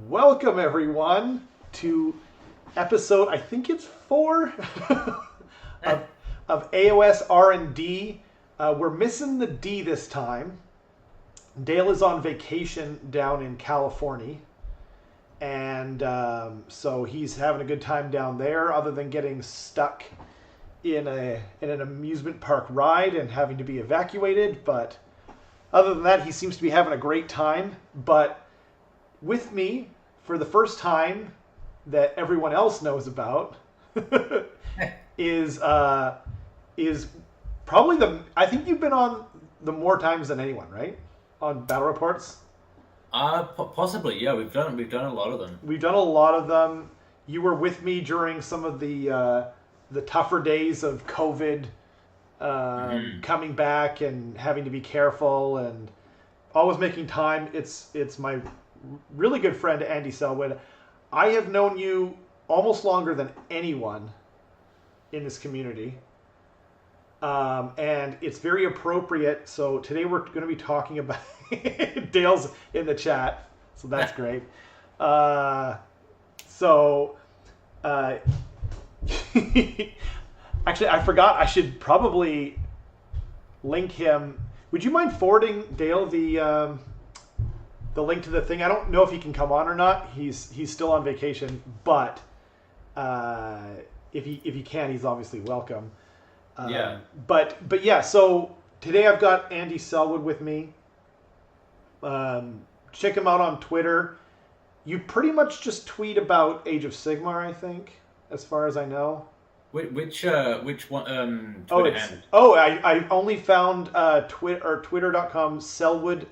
Welcome everyone to episode, I think it's 4 of, of AoS R&D. We're missing the D this time. Dale is on vacation down in California, and so he's having a good time down there, other than getting stuck in an amusement park ride and having to be evacuated. But other than that, he seems to be having a great time. But with me, for the first time that everyone else knows about, is probably I think you've been on the more times than anyone, right? On battle reports. Possibly, yeah. We've done a lot of them. We've done a lot of them. You were with me during some of the tougher days of COVID, coming back and having to be careful and always making time. It's my really good friend Andy Sellwood. I have known you almost longer than anyone in this community, and it's very appropriate. So today we're going to be talking about Dale's in the chat, so that's great. So actually, I forgot. I should probably link him. Would you mind forwarding Dale the link to the thing? I don't know if he can come on or not. He's still on vacation, but if he can, he's obviously welcome. Yeah. But yeah. So today I've got Andy Sellwood with me. Check him out on Twitter. You pretty much just tweet about Age of Sigmar, I think, as far as I know. Which one? Oh, Twitter handle? I only found twitter.com Sellwood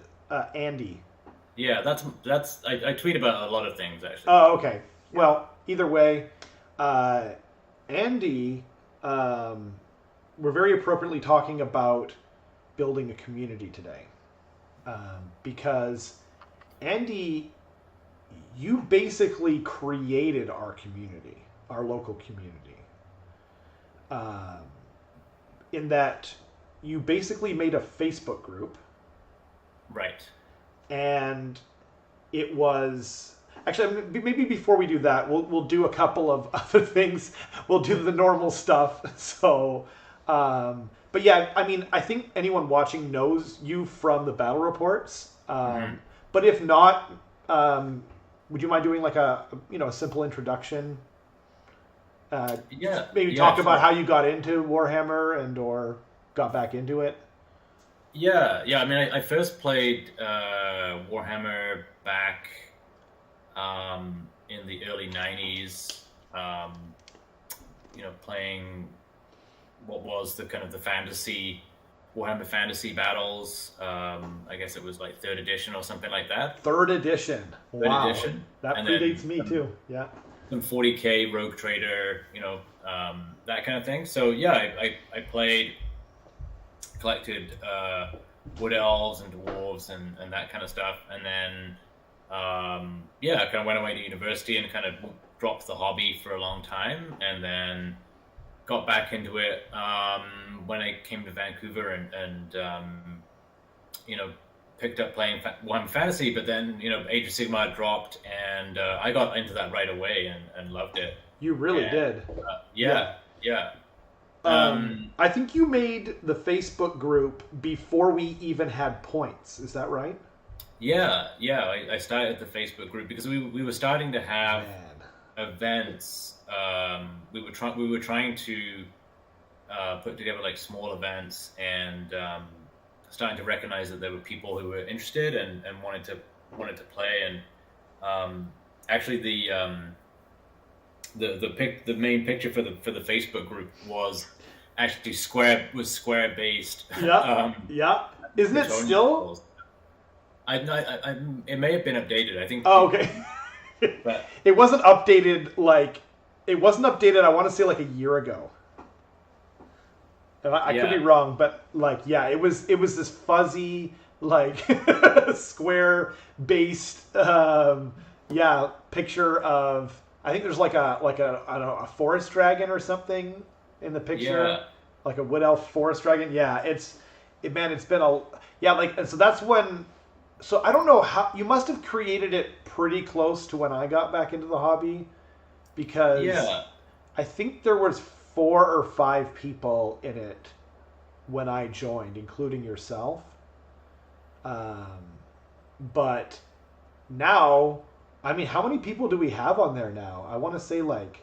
Andy. Yeah, that's. I tweet about a lot of things actually. Oh, okay. Well, either way, Andy, we're very appropriately talking about building a community today, because Andy, you basically created our community, our local community, in that you basically made a Facebook group. Right. And it was actually, maybe before we do that, we'll do a couple of other things. We'll do the normal stuff. So, but yeah, I mean, I think anyone watching knows you from the battle reports. But if not, would you mind doing like a simple introduction? Maybe talk sure. about how you got into Warhammer or got back into it. Yeah. I mean, I first played Warhammer back in the early '90s. Playing what was the kind of the fantasy Warhammer fantasy battles. I guess it was like third edition or something like that. Third edition. Wow. Third edition. That And predates then me too. Yeah. some 40k Rogue Trader, that kind of thing. So yeah, I played, collected wood elves and dwarves and that kind of stuff, and then I kind of went away to university and kind of dropped the hobby for a long time, and then got back into it when I came to Vancouver and picked up playing Warhammer Fantasy, but then Age of Sigmar dropped, and I got into that right away and loved it. You really did. Yeah. I think you made the Facebook group before we even had points. Is that right? Yeah. I started the Facebook group because we were starting to have events. We were trying to put together like small events, and starting to recognize that there were people who were interested and wanted to play. And actually the main picture for the Facebook group was actually square based. Yeah. Yeah. Isn't it still? It may have been updated. I think. Oh, okay. But it wasn't updated. I want to say like a year ago. And I could be wrong, but it was this fuzzy square based picture of, I think there's like a I don't know, a forest dragon or something in the picture, like a wood elf forest dragon. Yeah, it's been and so that's when so I don't know how you must have created it pretty close to when I got back into the hobby, because Yeah, I think there was 4 or 5 people in it when I joined, including yourself. Um, but now, I mean, how many people do we have on there now? I want to say like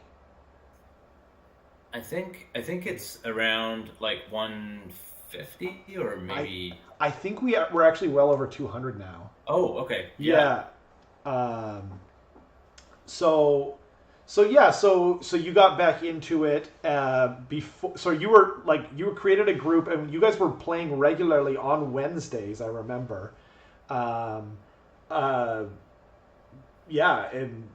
I think it's around like 150 or I maybe. I think we're actually well over 200 now. Oh, okay, yeah, Yeah. Um, so so you got back into it before. So you were created a group, and you guys were playing regularly on Wednesdays. I remember. Um, uh, yeah, and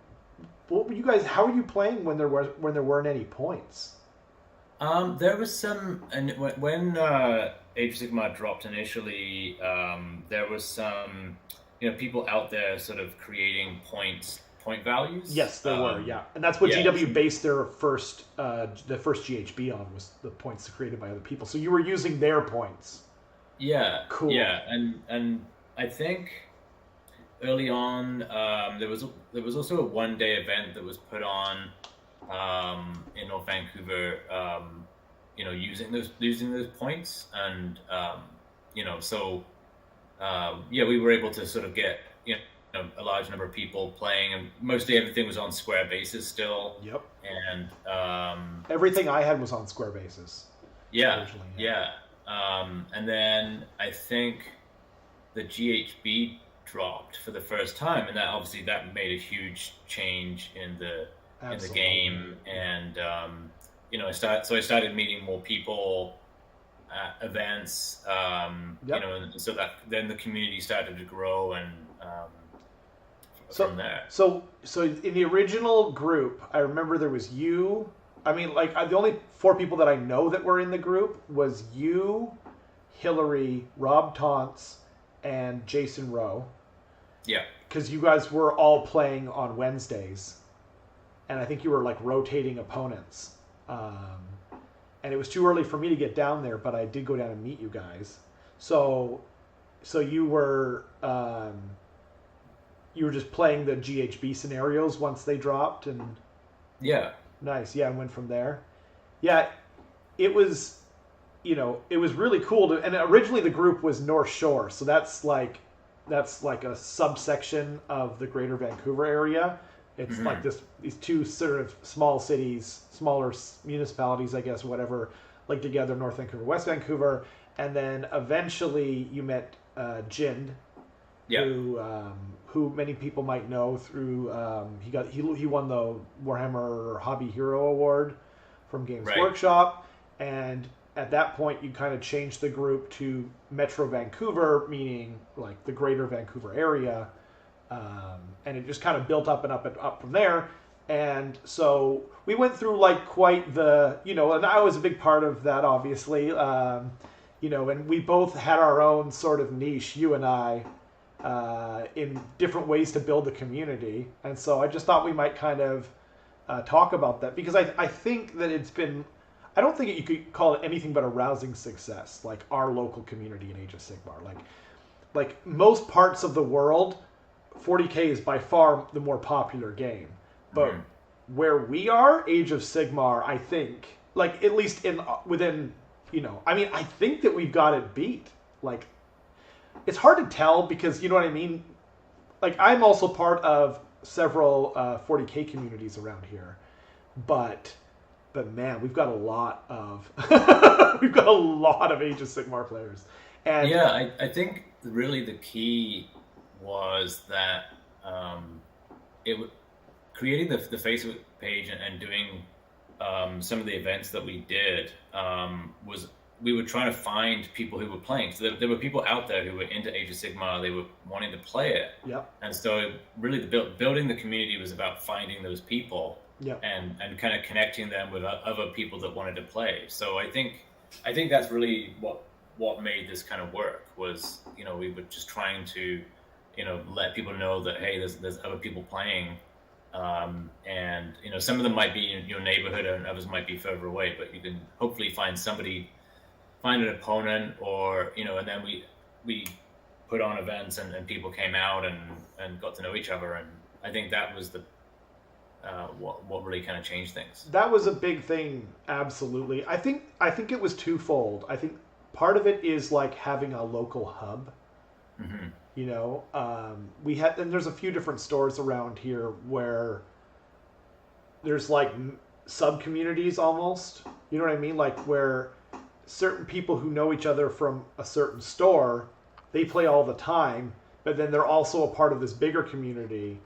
what were you guys? How were you playing when there weren't any points? There was some, and when Age of Sigmar dropped initially, there was some, people out there sort of creating point values. Yes, there were. Yeah, and that's what Yeah, GW based their first the first GHB on, was the points created by other people. So you were using their points. yeah, Cool. yeah, and I think early on, there was also a 1 day event that was put on in North Vancouver. Using those points, and so yeah, we were able to sort of get a large number of people playing, and mostly everything was on square bases still, Yep. and Everything I had was on square bases yeah, originally. Yeah. yeah, and then I think the GHB dropped for the first time, and that obviously that made a huge change in the Absolutely. game, and I started meeting more people at events, Yep. and so that then the community started to grow, and So from there. so in the original group, I remember there was you. I mean, like the only 4 people that I know that were in the group was you, Hillary, Rob Taunts, and Jason Rowe, Yeah, because you guys were all playing on Wednesdays, and I think you were like rotating opponents. Um, and it was too early for me to get down there, but I did go down and meet you guys. So, so you were just playing the GHB scenarios once they dropped, and yeah, nice, yeah, and went from there. Yeah, it was, it was really cool to. And originally the group was North Shore, so that's like a subsection of the Greater Vancouver area. It's like hmm these two sort of small cities, smaller municipalities, I guess, whatever, like together, North Vancouver, West Vancouver, and then eventually you met Jind, yeah, who many people might know through he won the Warhammer Hobby Hero Award from Games right, Workshop, and at that point you kind of changed the group to Metro Vancouver, meaning like the Greater Vancouver area, and it just kind of built up and up and up from there. And so we went through like quite the, and I was a big part of that, obviously. And we both had our own sort of niche, you and I, in different ways to build the community. And so I just thought we might kind of talk about that, because I think that it's been, I don't think you could call it anything but a rousing success, like our local community in Age of Sigmar. Like most parts of the world, 40K is by far the more popular game. But hmm where we are, Age of Sigmar, I think, like at least in within, I mean, I think that we've got it beat. Like it's hard to tell, because you know what I mean. Like I'm also part of several 40K communities around here, but man, we've got a lot of we've got a lot of Age of Sigmar players, and yeah. I think really the key was that it creating the Facebook page, and doing some of the events that we did, was we were trying to find people who were playing. So there were people out there who were into Age of Sigmar. They were wanting to play it, yep, and so really building the community was about finding those people, yep. and kind of connecting them with other people that wanted to play. So I think that's really what made this kind of work, was we were just trying to let people know that, hey, there's other people playing, and some of them might be in your neighborhood and others might be further away, but you can hopefully find an opponent, or and then we put on events and people came out and got to know each other, and I think that was the what really kind of changed things. That was a big thing, absolutely. I think it was twofold. I think part of it is like having a local hub. Mm-hmm. You know, we had, and there's a few different stores around here where there's like sub communities almost. You know what I mean? Like where certain people who know each other from a certain store, they play all the time, but then they're also a part of this bigger community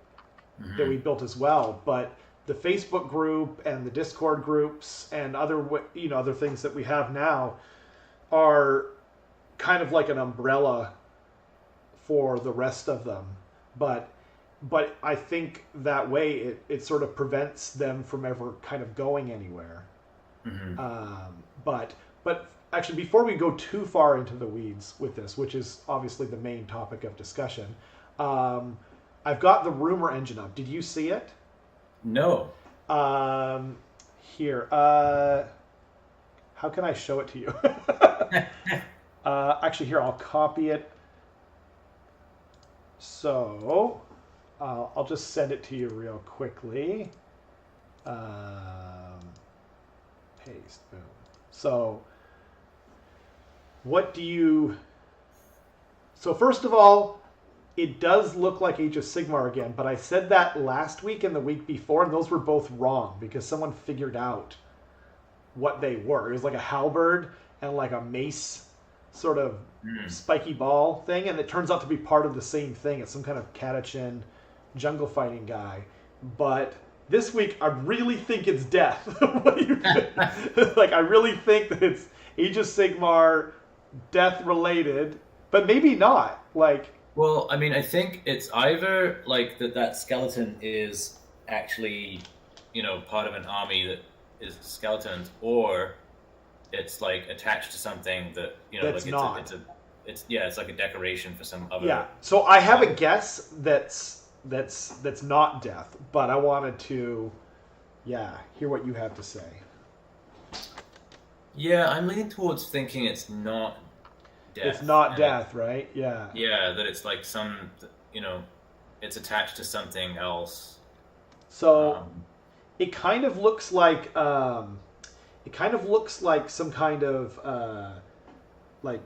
that we built as well. But the Facebook group and the Discord groups and other other things that we have now are kind of like an umbrella for the rest of them. But I think that way it sort of prevents them from ever kind of going anywhere. But actually, before we go too far into the weeds with this, which is obviously the main topic of discussion, I've got the rumor engine up. Did you see it? No. Here. How can I show it to you? Actually, here, I'll copy it. So, I'll just send it to you real quickly. Paste. Boom. So, So first of all, it does look like Age of Sigmar again, but I said that last week and the week before, and those were both wrong because someone figured out what they were. It was like a halberd and like a mace sort of spiky ball thing, and it turns out to be part of the same thing. It's some kind of Catachin jungle fighting guy. But this week, I really think it's death. What do you think? Like, I really think that it's Age of Sigmar death related, but maybe not. Like, well, I mean, I think it's either like that skeleton is actually, part of an army that is skeletons, or it's like attached to something that that's like not. It's like a decoration for some other. Yeah. So I have a guess that's not death, but I wanted to, hear what you have to say. Yeah, I'm leaning towards thinking it's not death. It's not death, right? Yeah. Yeah, that it's like it's attached to something else. So it kind of looks like some kind of like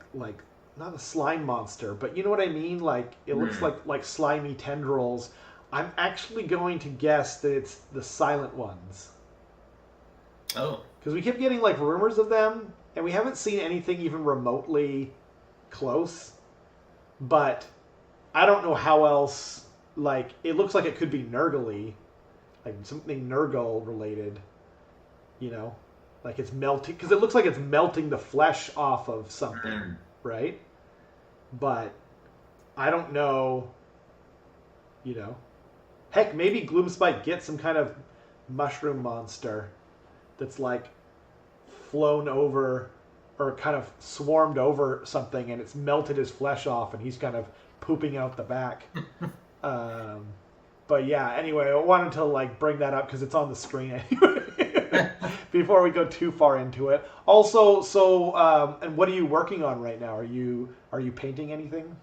not a slime monster, but you know what I mean? Like it looks like slimy tendrils. I'm actually going to guess that it's the Silent Ones. Oh. Because we kept getting like rumors of them, and we haven't seen anything even remotely close. But I don't know how else. Like it looks like it could be Nurgle-y, like something Nurgle related. Like it's melting, because it looks like it's melting the flesh off of something, right? But I don't know. Heck, maybe Gloomspite gets some kind of mushroom monster that's like flown over or kind of swarmed over something, and it's melted his flesh off, and he's kind of pooping out the back. But yeah, anyway, I wanted to like bring that up because it's on the screen anyway. Before we go too far into it. Also, and what are you working on right now? Are you painting anything?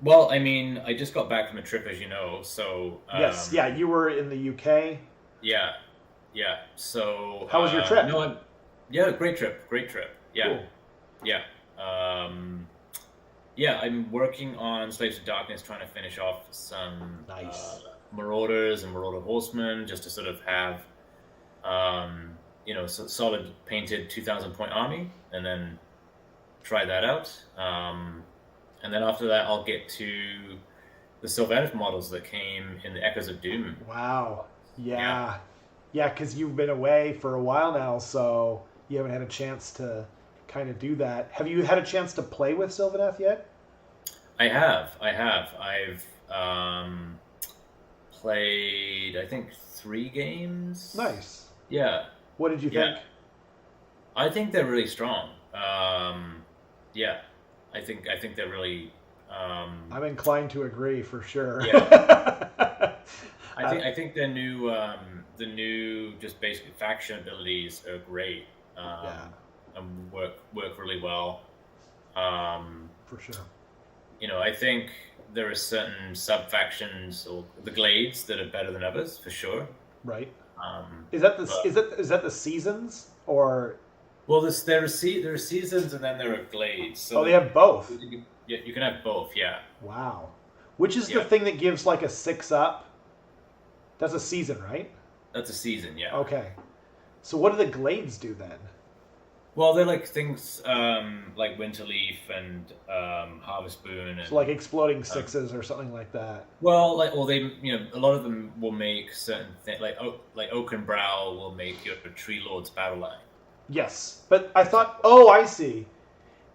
Well, I mean, I just got back from a trip, as you know. So yes, you were in the UK. Yeah. So how was your trip? Great trip. Yeah, cool. Yeah. I'm working on Slaves of Darkness, trying to finish off some nice Marauders and Marauder Horsemen, just to sort of have solid painted 2,000 point army, and then try that out. And then after that, I'll get to the Sylvaneth models that came in the Echoes of Doom. Wow. Yeah, because you've been away for a while now, so you haven't had a chance to kind of do that. Have you had a chance to play with Sylvaneth yet? I have. I've played, I think, 3 games. Nice. Yeah. What did you think? I think they're really strong. I think they're really. I'm inclined to agree for sure. Yeah. I think the new just basic faction abilities are great. And work really well. For sure. I think there are certain sub factions or the glades that are better than others for sure. Right. Um, Is that the but is that the seasons or? well, there are seasons and then there are glades. Oh, So they have both. yeah, you can have both. Yeah, Wow. Which is the yeah, thing that gives like a 6 up? That's a season, right? that's a season. Yeah. Okay. So what do the glades do then? Well, they're like things like Winterleaf and Harvest Boon So like and exploding um, sixes or something like that. well, like or they a lot of them will make certain things like Oakenbrow will make your Tree Lord's battle line. Yes, but I So thought, oh, I see.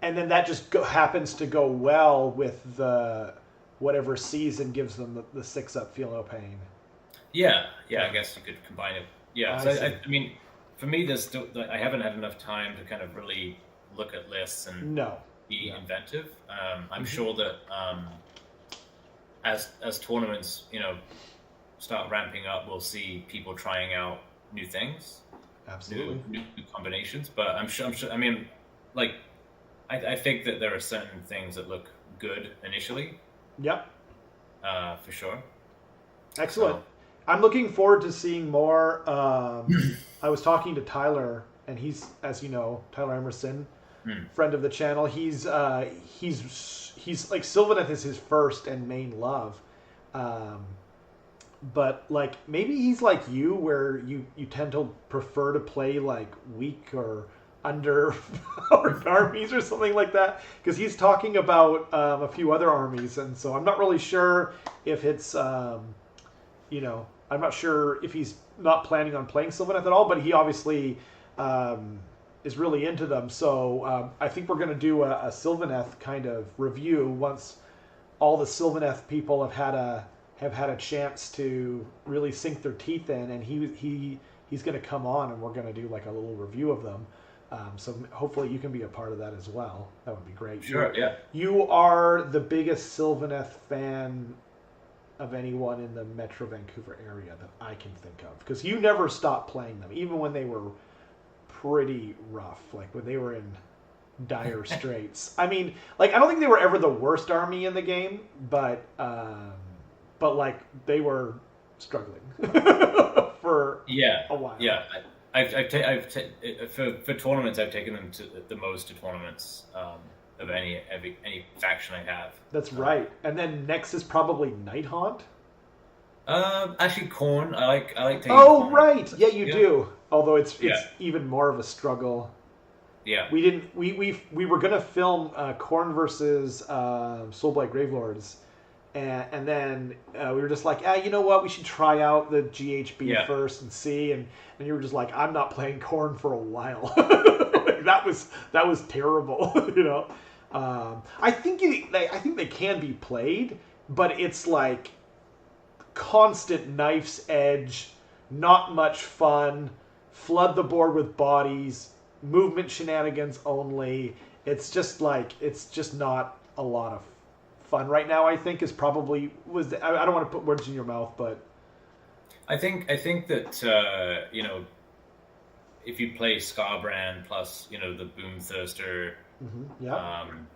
And then that just happens to go well with the whatever season gives them the 6 up feel no pain. yeah, I guess you could combine it. Yeah, I so see. I mean, for me, there's still I haven't had enough time to kind of really look at lists and No. be Yeah. inventive. I'm Hmm. sure that as tournaments, start ramping up, we'll see people trying out new things, new Absolutely. new combinations. But I'm sure. I mean, like I think that there are certain things that look good initially, Yep. for sure. Excellent. So I'm looking forward to seeing more. I was talking to Tyler, and he's, as you know, Tyler Emerson, hmm, friend of the channel. He's like Sylvaneth is his first and main love, um, but like maybe he's like you, where you tend to prefer to play like weak or under powered armies or something like that. Because he's talking about a few other armies, and so I'm not really sure if it's I'm not sure if he's not planning on playing Sylvaneth at all, but he obviously um, is really into them. So I think we're going to do a Sylvaneth kind of review once all the Sylvaneth people have had a chance to really sink their teeth in, and he's going to come on, and we're going to do like a little review of them. So hopefully you can be a part of that as well. That would be great. sure, yeah. You are the biggest Sylvaneth fan of anyone in the Metro Vancouver area that I can think of, because you never stopped playing them, even when they were pretty rough, like when they were in dire straits. I mean, like I don't think they were ever the worst army in the game, but like they were struggling for Yeah, a while. yeah. For tournaments, I've taken them to the most to tournaments of any faction I have. That's Um, right. And then next is probably Night Haunt. Actually, Corn. I like taking Oh Corn. right, yeah, you Yeah, do. Although it's yeah, even more of a struggle. yeah, We didn't. We were gonna film Korn versus Soulblight Gravelords, and then we were just like, you know what? We should try out the GHB yeah. first and see. And you were just like, I'm not playing Korn for a while. Like, that was terrible. I think they can be played, but it's like constant knife's edge, not much fun, flood the board with bodies, movement shenanigans only. It's just not a lot of fun right now. I think is probably I don't want to put words in your mouth, but I think that if you play Scarbrand plus the Boomthirster, yeah, um,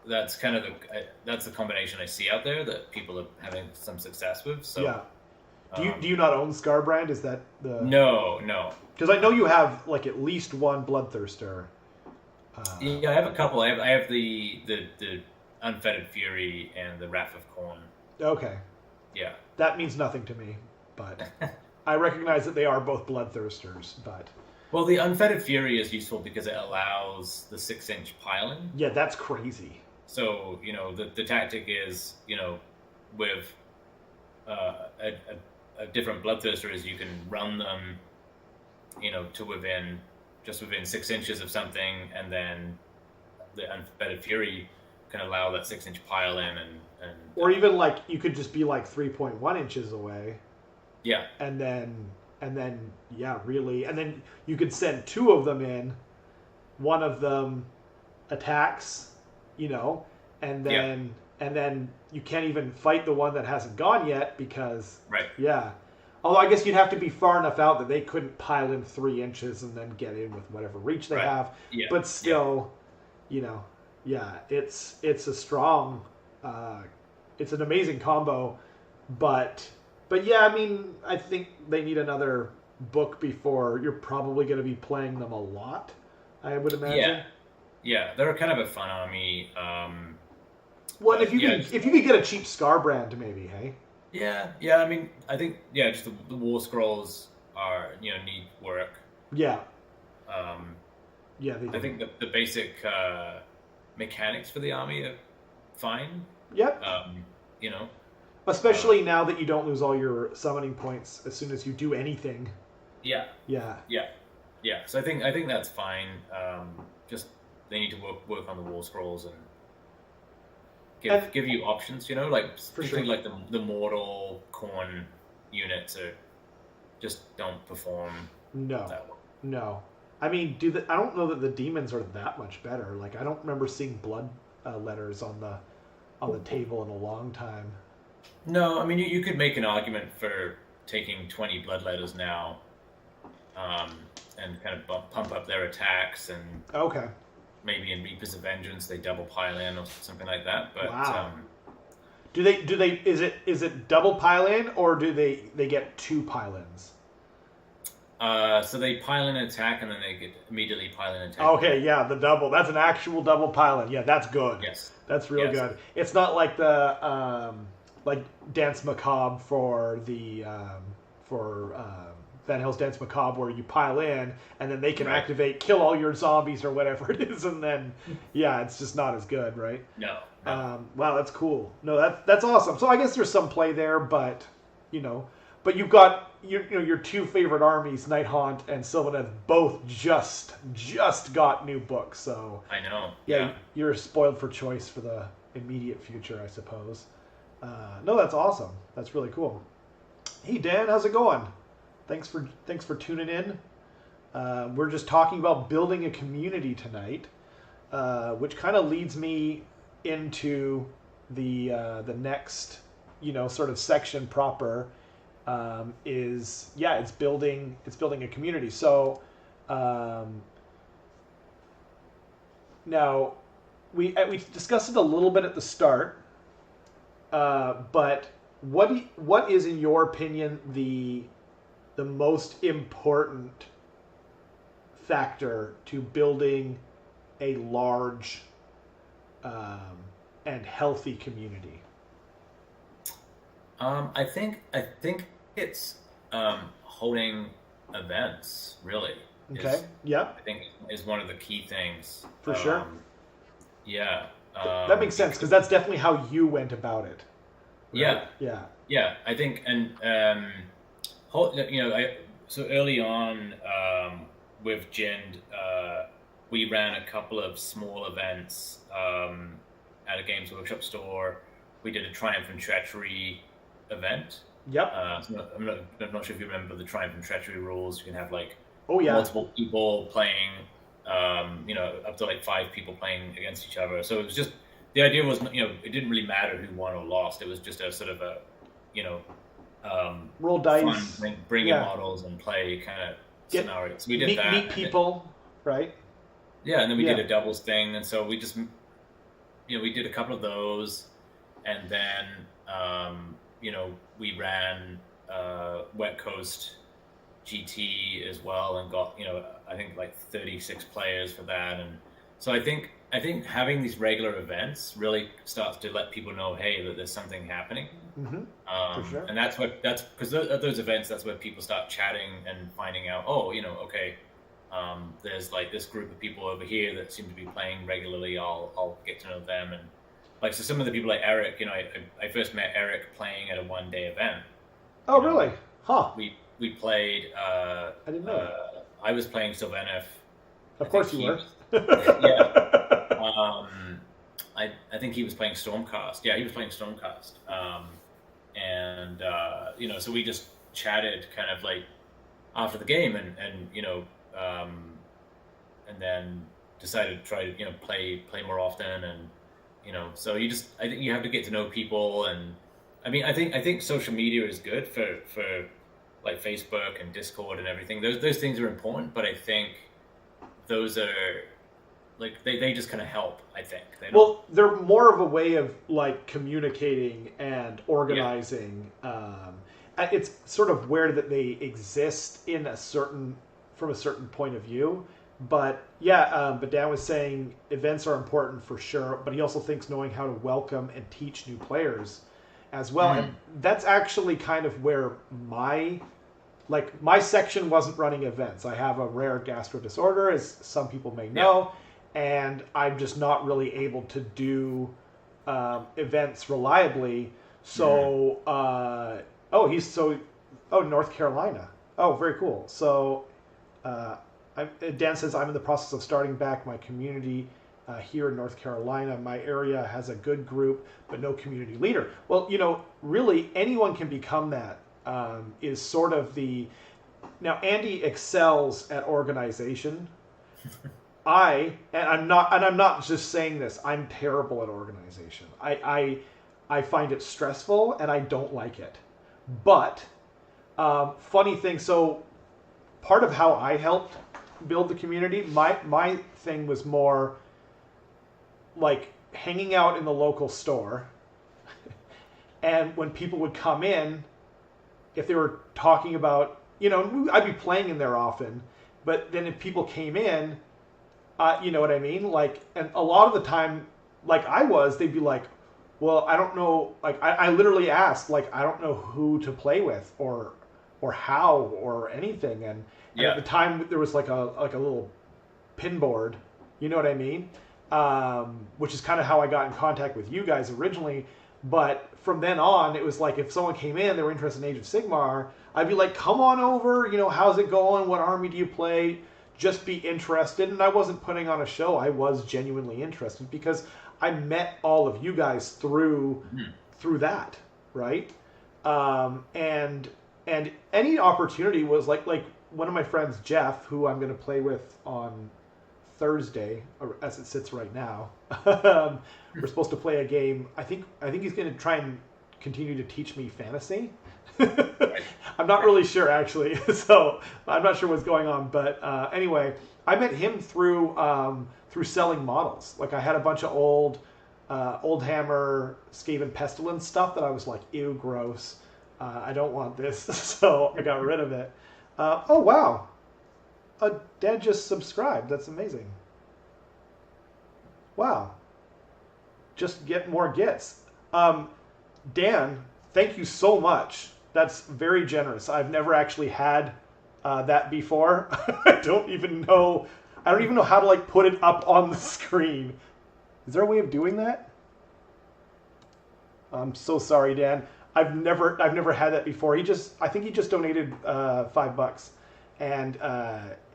that's kind of that's the combination I see out there that people are having some success with. So yeah. Do you um, not own Scarbrand? Is that the no, no. because I know you have like at least one Bloodthirster. Yeah, I have a couple. I have the Unfettered Fury and the Wrath of Corn. Okay, Yeah. that means nothing to me, but I recognize that they are both Bloodthirsters. But Well, the Unfettered Fury is useful because it allows the 6-inch piling. yeah, that's crazy. So the tactic is with a different Bloodthirster is you can run them to within 6 inches of something, and then the Unfettered Fury can allow that 6-inch pile in Or even like you could just be like 3.1 inches away, yeah, and then yeah, really, and then you could send two of them in. One of them attacks, and yeah, then you can't even fight the one that hasn't gone yet because right, yeah. Although I guess you'd have to be far enough out that they couldn't pile in 3 inches and then get in with whatever reach they right, have. yeah, But yeah, still, you know, Yeah, it's a strong, it's an amazing combo, but yeah, I mean, I think they need another book before you're probably going to be playing them a lot. I would Yeah, imagine. yeah, they're kind of a fun army. Well, But yeah, just, if you could get a cheap Scar brand, maybe, hey. yeah. I mean, I think yeah, just the war scrolls are need work. Yeah, Um, yeah, they I do. think the basic mechanics for the army are fine. Yep. Um, you know, uh, Especially now that you don't lose all your summoning points as soon as you do anything. yeah, Yeah. yeah, yeah. So I think that's fine. Just they need to work on the war scrolls and And give you options. Like for sure. particularly like the mortal corn units are just don't perform No. that well. No. I mean, I don't know that the demons are that much better. Like I don't remember seeing blood letters on the table in a long time. No, I mean you could make an argument for taking 20 blood letters now, um, and kind of pump up their attacks, and Okay. maybe in Reapers of Vengeance they double pile in or something like that. But Wow. Do they is it double pile in or do they get two pile ins? so they pile in an attack and then they get immediately pile in an attack Okay, again. yeah, the double. That's an actual double pile in. Yeah, that's good. Yes, That's real yes, good. It's not like the like Dance Macabre for the for Van Hale's Dance Macabre where you pile in and then they can right. activate, kill all your zombies or whatever it is, and then yeah, it's just not as good, right? No, no. Wow, that's cool. No, that's awesome. So I guess there's some play there, but you know, but you've got your two favorite armies, Night Haunt and Sylvaneth, both just got new books. So I know. yeah, Yeah. you're spoiled for choice for the immediate future, I suppose. No, that's awesome. That's really cool. Hey Dan, how's it going? Thanks for tuning in. We're just talking about building a community tonight, which kind of leads me into the next sort of section proper. Is yeah, it's building a community. So um, now we discussed it a little bit at the start, but what is in your opinion the most important factor to building a large um, and healthy community? I think it's holding events. Really, Okay. is Yeah, I think is one of the key things. for sure. Yeah. That makes sense because that's definitely how you went about it, right? Yeah. Yeah. Yeah. I think, and so early on with Jind, we ran a couple of small events at a Games Workshop store. We did a Triumph and Treachery event. Yep. I'm not sure if you remember the Triumph and Treachery rules. You can have like Oh yeah. multiple people playing, up to like 5 people playing against each other. So it was just the idea was, it didn't really matter who won or lost. It was just a sort of a, you know, Roll fun dice. bring in Yeah. models and play kind of Get scenarios. So we did meet that. meet people, right? Yeah, and then we Yeah. did a doubles thing, and so we just, we did a couple of those, and then, we ran Wet Coast GT as well, and got I think like 36 players for that, and so I think having these regular events really starts to let people know, hey, that there's something happening, Mm-hmm. For sure. and that's because at those events, that's where people start chatting and finding out, oh, okay, there's like this group of people over here that seem to be playing regularly. I'll get to know them, and like so some of the people like Eric, I first met Eric playing at a 1-day event. Oh really? Huh. We played. I didn't know that. I was playing Sylvaneth. Of I think course you he were. was. Yeah. I think he was playing Stormcast. Yeah, he was playing Stormcast. And so we just chatted kind of like after the game, and then decided to try to play more often, and so I think you have to get to know people, and I mean I think social media is good for like Facebook and Discord and everything. Those things are important, but I think those are like they just kind of help. I think they don't. Well, they're more of a way of like communicating and Yeah. organizing. It's sort of where that they exist in a certain from a certain point of view. But yeah, but Dan was saying events are important for sure, but he also thinks knowing how to welcome and teach new players as well. And that's actually kind of where my section wasn't running events. I have a rare gastro disorder, as some people may know, and I'm just not really able to do events reliably. So, North Carolina. Oh, very cool. So, Dan says I'm in the process of starting back my community here in North Carolina. My area has a good group, but no community leader. Well, really anyone can become that. Is sort of the now Andy excels at organization. I'm not just saying this. I'm terrible at organization. I find it stressful and I don't like it. But funny thing, so part of how I helped build the community, my thing was more like hanging out in the local store, and when people would come in, if they were talking about, I'd be playing in there often, but then if people came in, you know what I mean? Like, and a lot of the time, like they'd be like, well, I don't know, like, I literally asked, like, I don't know who to play with or how or anything. And at the time there was like a little pin board, you know what I mean? Which is kind of how I got in contact with you guys originally. But from then on, it was like if someone came in, they were interested in Age of Sigmar, I'd be like, come on over, how's it going? What army do you play? Just be interested. And I wasn't putting on a show. I was genuinely interested because I met all of you guys through that, right? And any opportunity was like one of my friends, Jeff, who I'm going to play with on Thursday, or as it sits right now. We're supposed to play a game. I think he's going to try and continue to teach me fantasy. I'm not really sure actually, so I'm not sure what's going on. But anyway, I met him through selling models. Like I had a bunch of old Hammer Skaven Pestilence stuff that I was like, ew, gross. I don't want this, so I got rid of it. Oh wow, Dad just subscribed. That's amazing. Wow. Just get more gets. Dan, thank you so much. That's very generous. I've never actually had that before. I don't even know how to like put it up on the screen. Is there a way of doing that? I'm so sorry, Dan. I've never had that before. I think he just donated $5, and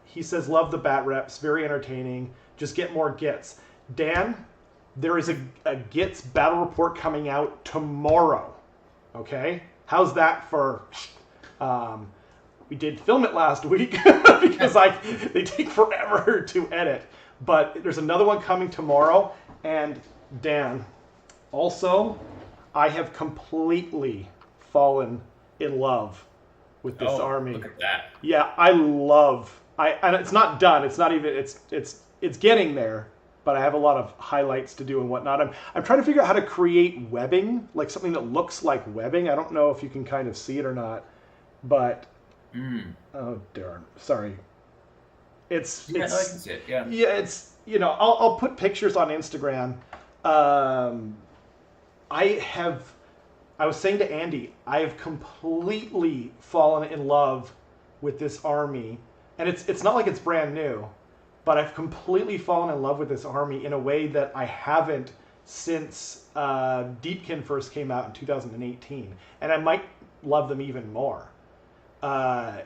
he says, "Love the bat reps, very entertaining. Just get more gets." Dan, there is a Gits battle report coming out tomorrow. Okay, how's that for? We did film it last week because they take forever to edit, but there's another one coming tomorrow. And Dan, also, I have completely fallen in love with this army. Look at that. Yeah, and it's not done. It's not even. It's getting there. But I have a lot of highlights to do and whatnot. I'm trying to figure out how to create webbing, like something that looks like webbing. I don't know if you can kind of see it or not, but oh darn, sorry. I can see it. Yeah. Yeah, it's I'll put pictures on Instagram. I was saying to Andy, I have completely fallen in love with this army, and it's not like it's brand new. But I've completely fallen in love with this army in a way that I haven't since Deepkin first came out in 2018, and I might love them even more. I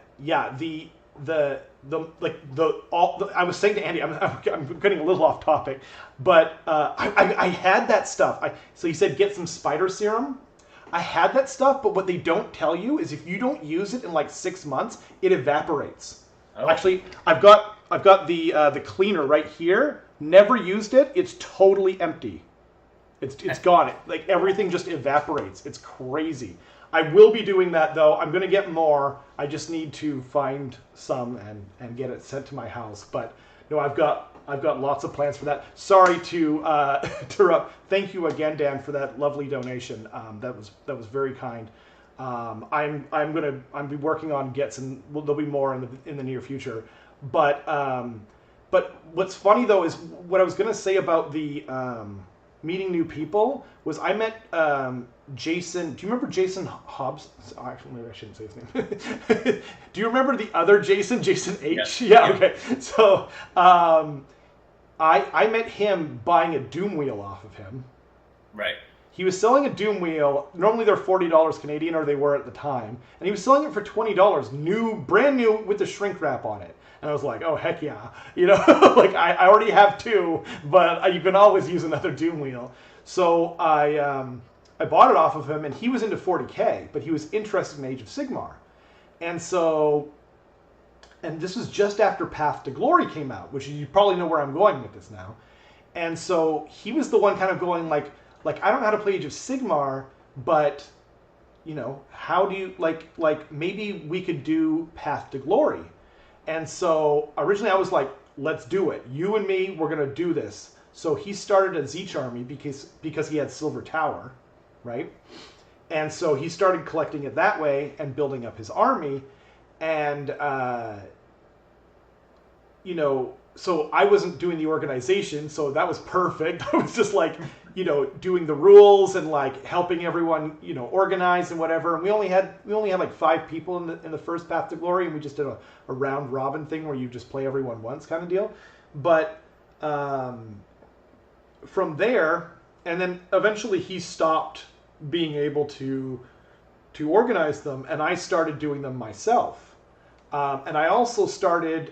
was saying to Andy, I'm getting a little off topic, but I had that stuff. So he said get some spider serum. I had that stuff, but what they don't tell you is if you don't use it in like 6 months, it evaporates. Oh. Actually, I've got the cleaner right here. Never used it. It's totally empty. It's gone. Like everything just evaporates. It's crazy. I will be doing that though. I'm gonna get more. I just need to find some and get it sent to my house. But no, I've got I've got lots of plans for that. Sorry to interrupt. Thank you again, Dan, for that lovely donation. That was very kind. I'm be working on gets, and there'll be more in the near future. But what's funny though is what I was gonna say about the meeting new people was I met Jason. Do you remember Jason Hobbs? Actually, maybe I shouldn't say his name. Do you remember the other Jason? Jason H? Yeah. Okay. So I met him buying a Doom wheel off of him. Right. He was selling a Doom wheel. Normally they're $40 Canadian, or they were at the time, and he was selling it for $20, brand new with the shrink wrap on it. And I was like, oh heck yeah, like I already have two, but you can always use another Doom wheel. So I bought it off of him, and he was into 40K, but he was interested in Age of Sigmar, and this was just after Path to Glory came out, which you probably know where I'm going with this now. And so he was the one kind of going like I don't know how to play Age of Sigmar, but how do you like maybe we could do Path to Glory. And so originally I was like, let's do it. You and me, we're gonna do this. So he started a Zeech army because he had Silver Tower, right? And so he started collecting it that way and building up his army. And so I wasn't doing the organization, so that was perfect. I was just like, doing the rules and like helping everyone, organize and whatever. And we only had like 5 people in the first Path to Glory, and we just did a round robin thing where you just play everyone once kind of deal. But from there, and then eventually he stopped being able to organize them, and I started doing them myself. And I also started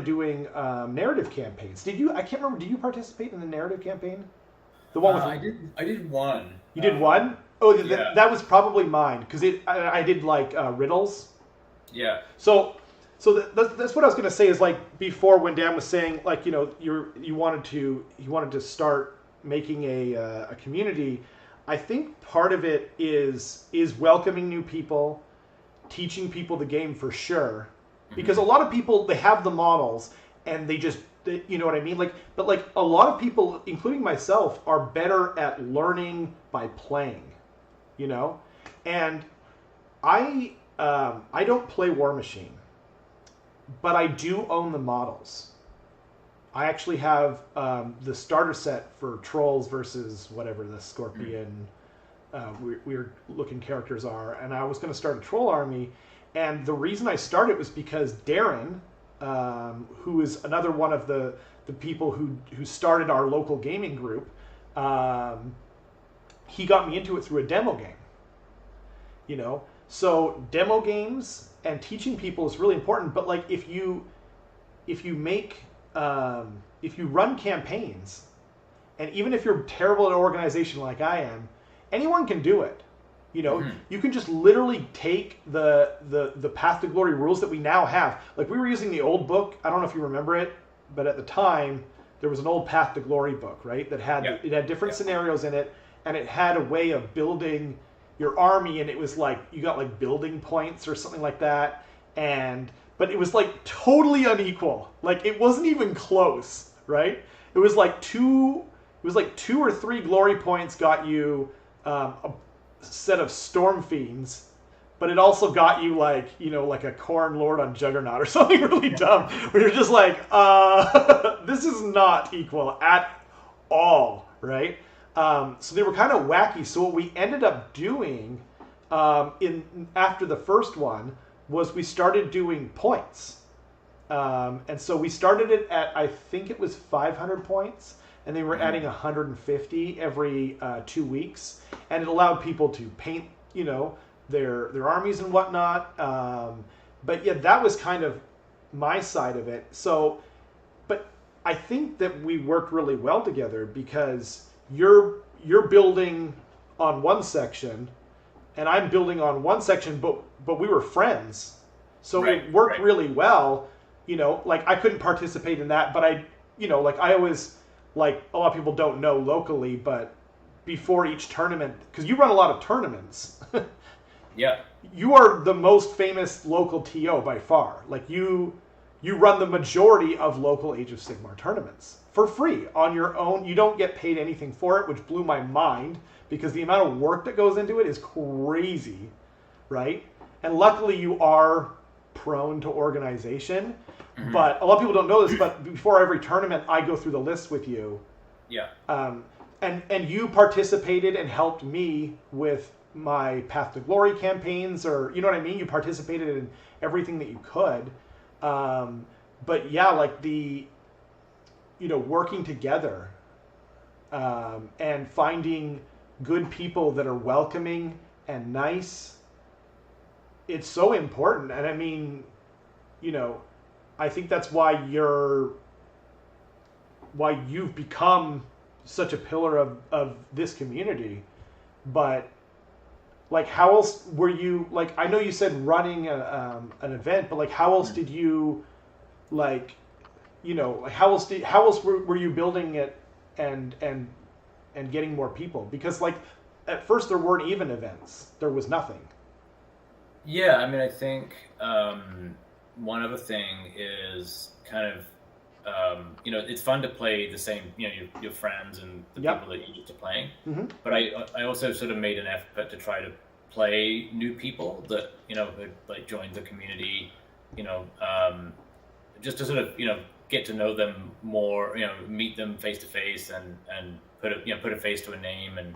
doing narrative campaigns. Did you? I can't remember. Did you participate in the narrative campaign? The one with I did one. You did one? Oh, yeah. That was probably mine because I did like riddles. Yeah. So that's what I was gonna say is like before when Dan was saying like you wanted to start making a community. I think part of it is welcoming new people, teaching people the game for sure, because a lot of people, they have the models and they just, you know what I mean? But a lot of people, including myself, are better at learning by playing, and I don't play War Machine, but I do own the models. I actually have the starter set for Trolls versus whatever the Scorpion weird looking characters are, and I was going to start a troll army, and the reason I started was because Darren, who is another one of the people who started our local gaming group, he got me into it through a demo game. So demo games and teaching people is really important. But like if you run campaigns, and even if you're terrible at organization like I am, anyone can do it. You can just literally take the Path to Glory rules that we now have. Like we were using the old book. I don't know if you remember it, but at the time there was an old Path to Glory book, right? That had it had different scenarios in it, and it had a way of building your army, and it was like you got like building points or something like that, but it was like totally unequal. Like it wasn't even close, right? It was like two or three glory points got you a set of Storm Fiends, but it also got you like a Corn Lord on Juggernaut or something really dumb, where you're just like, this is not equal at all, right? So they were kind of wacky. So what we ended up doing after the first one was we started doing points, and so we started it at, I think it was 500 points. And they were adding 150 every 2 weeks, and it allowed people to paint, their armies and whatnot. But yeah, that was kind of my side of it. So, but I think that we worked really well together because you're building on one section, and I'm building on one section, but we were friends, so it worked really well. Like I couldn't participate in that, but I always. Like a lot of people don't know locally, but before each tournament, because you run a lot of tournaments. Yeah. You are the most famous local TO by far. Like you you run the majority of local Age of Sigmar tournaments for free on your own. You don't get paid anything for it, which blew my mind because the amount of work that goes into it is crazy, right? And luckily you are prone to organization, but a lot of people don't know this, but before every tournament, I go through the list with you. Yeah. And you participated and helped me with my Path to Glory campaigns, or you know what I mean? You participated in everything that you could. But yeah, like working together and finding good people that are welcoming and nice, it's so important. And I mean, I think that's why you've become such a pillar of this community. But like, how else were you, like, I know you said running an event, but like, how else did you, like, how else were you building it and getting more people? Because like, at first there weren't even events. There was nothing. Yeah, I mean, I think one other thing is kind of, it's fun to play the same, your friends and the people that you're used to playing. But I also sort of made an effort to try to play new people that, had like joined the community, just to sort of, get to know them more, meet them face to face and put a face to a name. And,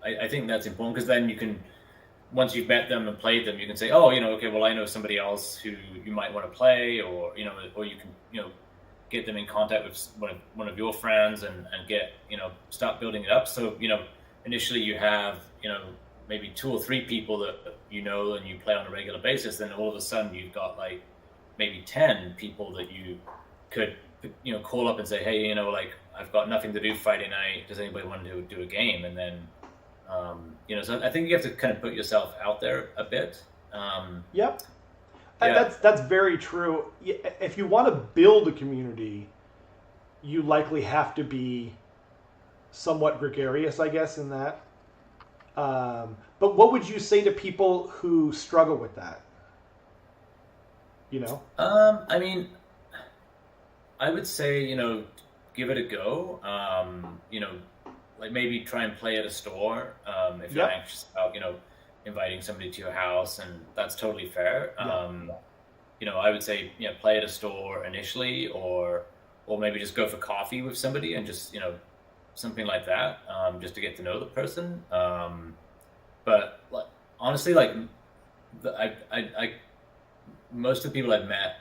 I think that's important because then you can, once you've met them and played them, you can say, oh, okay, well, I know somebody else who you might want to play, or you can, get them in contact with one of your friends and get, start building it up. So, initially you have, maybe 2 or 3 people that and you play on a regular basis. Then all of a sudden you've got like maybe 10 people that you could, call up and say, hey, like I've got nothing to do Friday night. Does anybody want to do a game? And then, so I think you have to kind of put yourself out there a bit. Yep. And that's very true. If you want to build a community, you likely have to be somewhat gregarious, I guess, in that. But what would you say to people who struggle with that? I mean, I would say, give it a go. Like maybe try and play at a store if you're anxious about, inviting somebody to your house, and that's totally fair. I would say, play at a store initially, or maybe just go for coffee with somebody and just, something like that, just to get to know the person. But like, honestly, like I most of the people I've met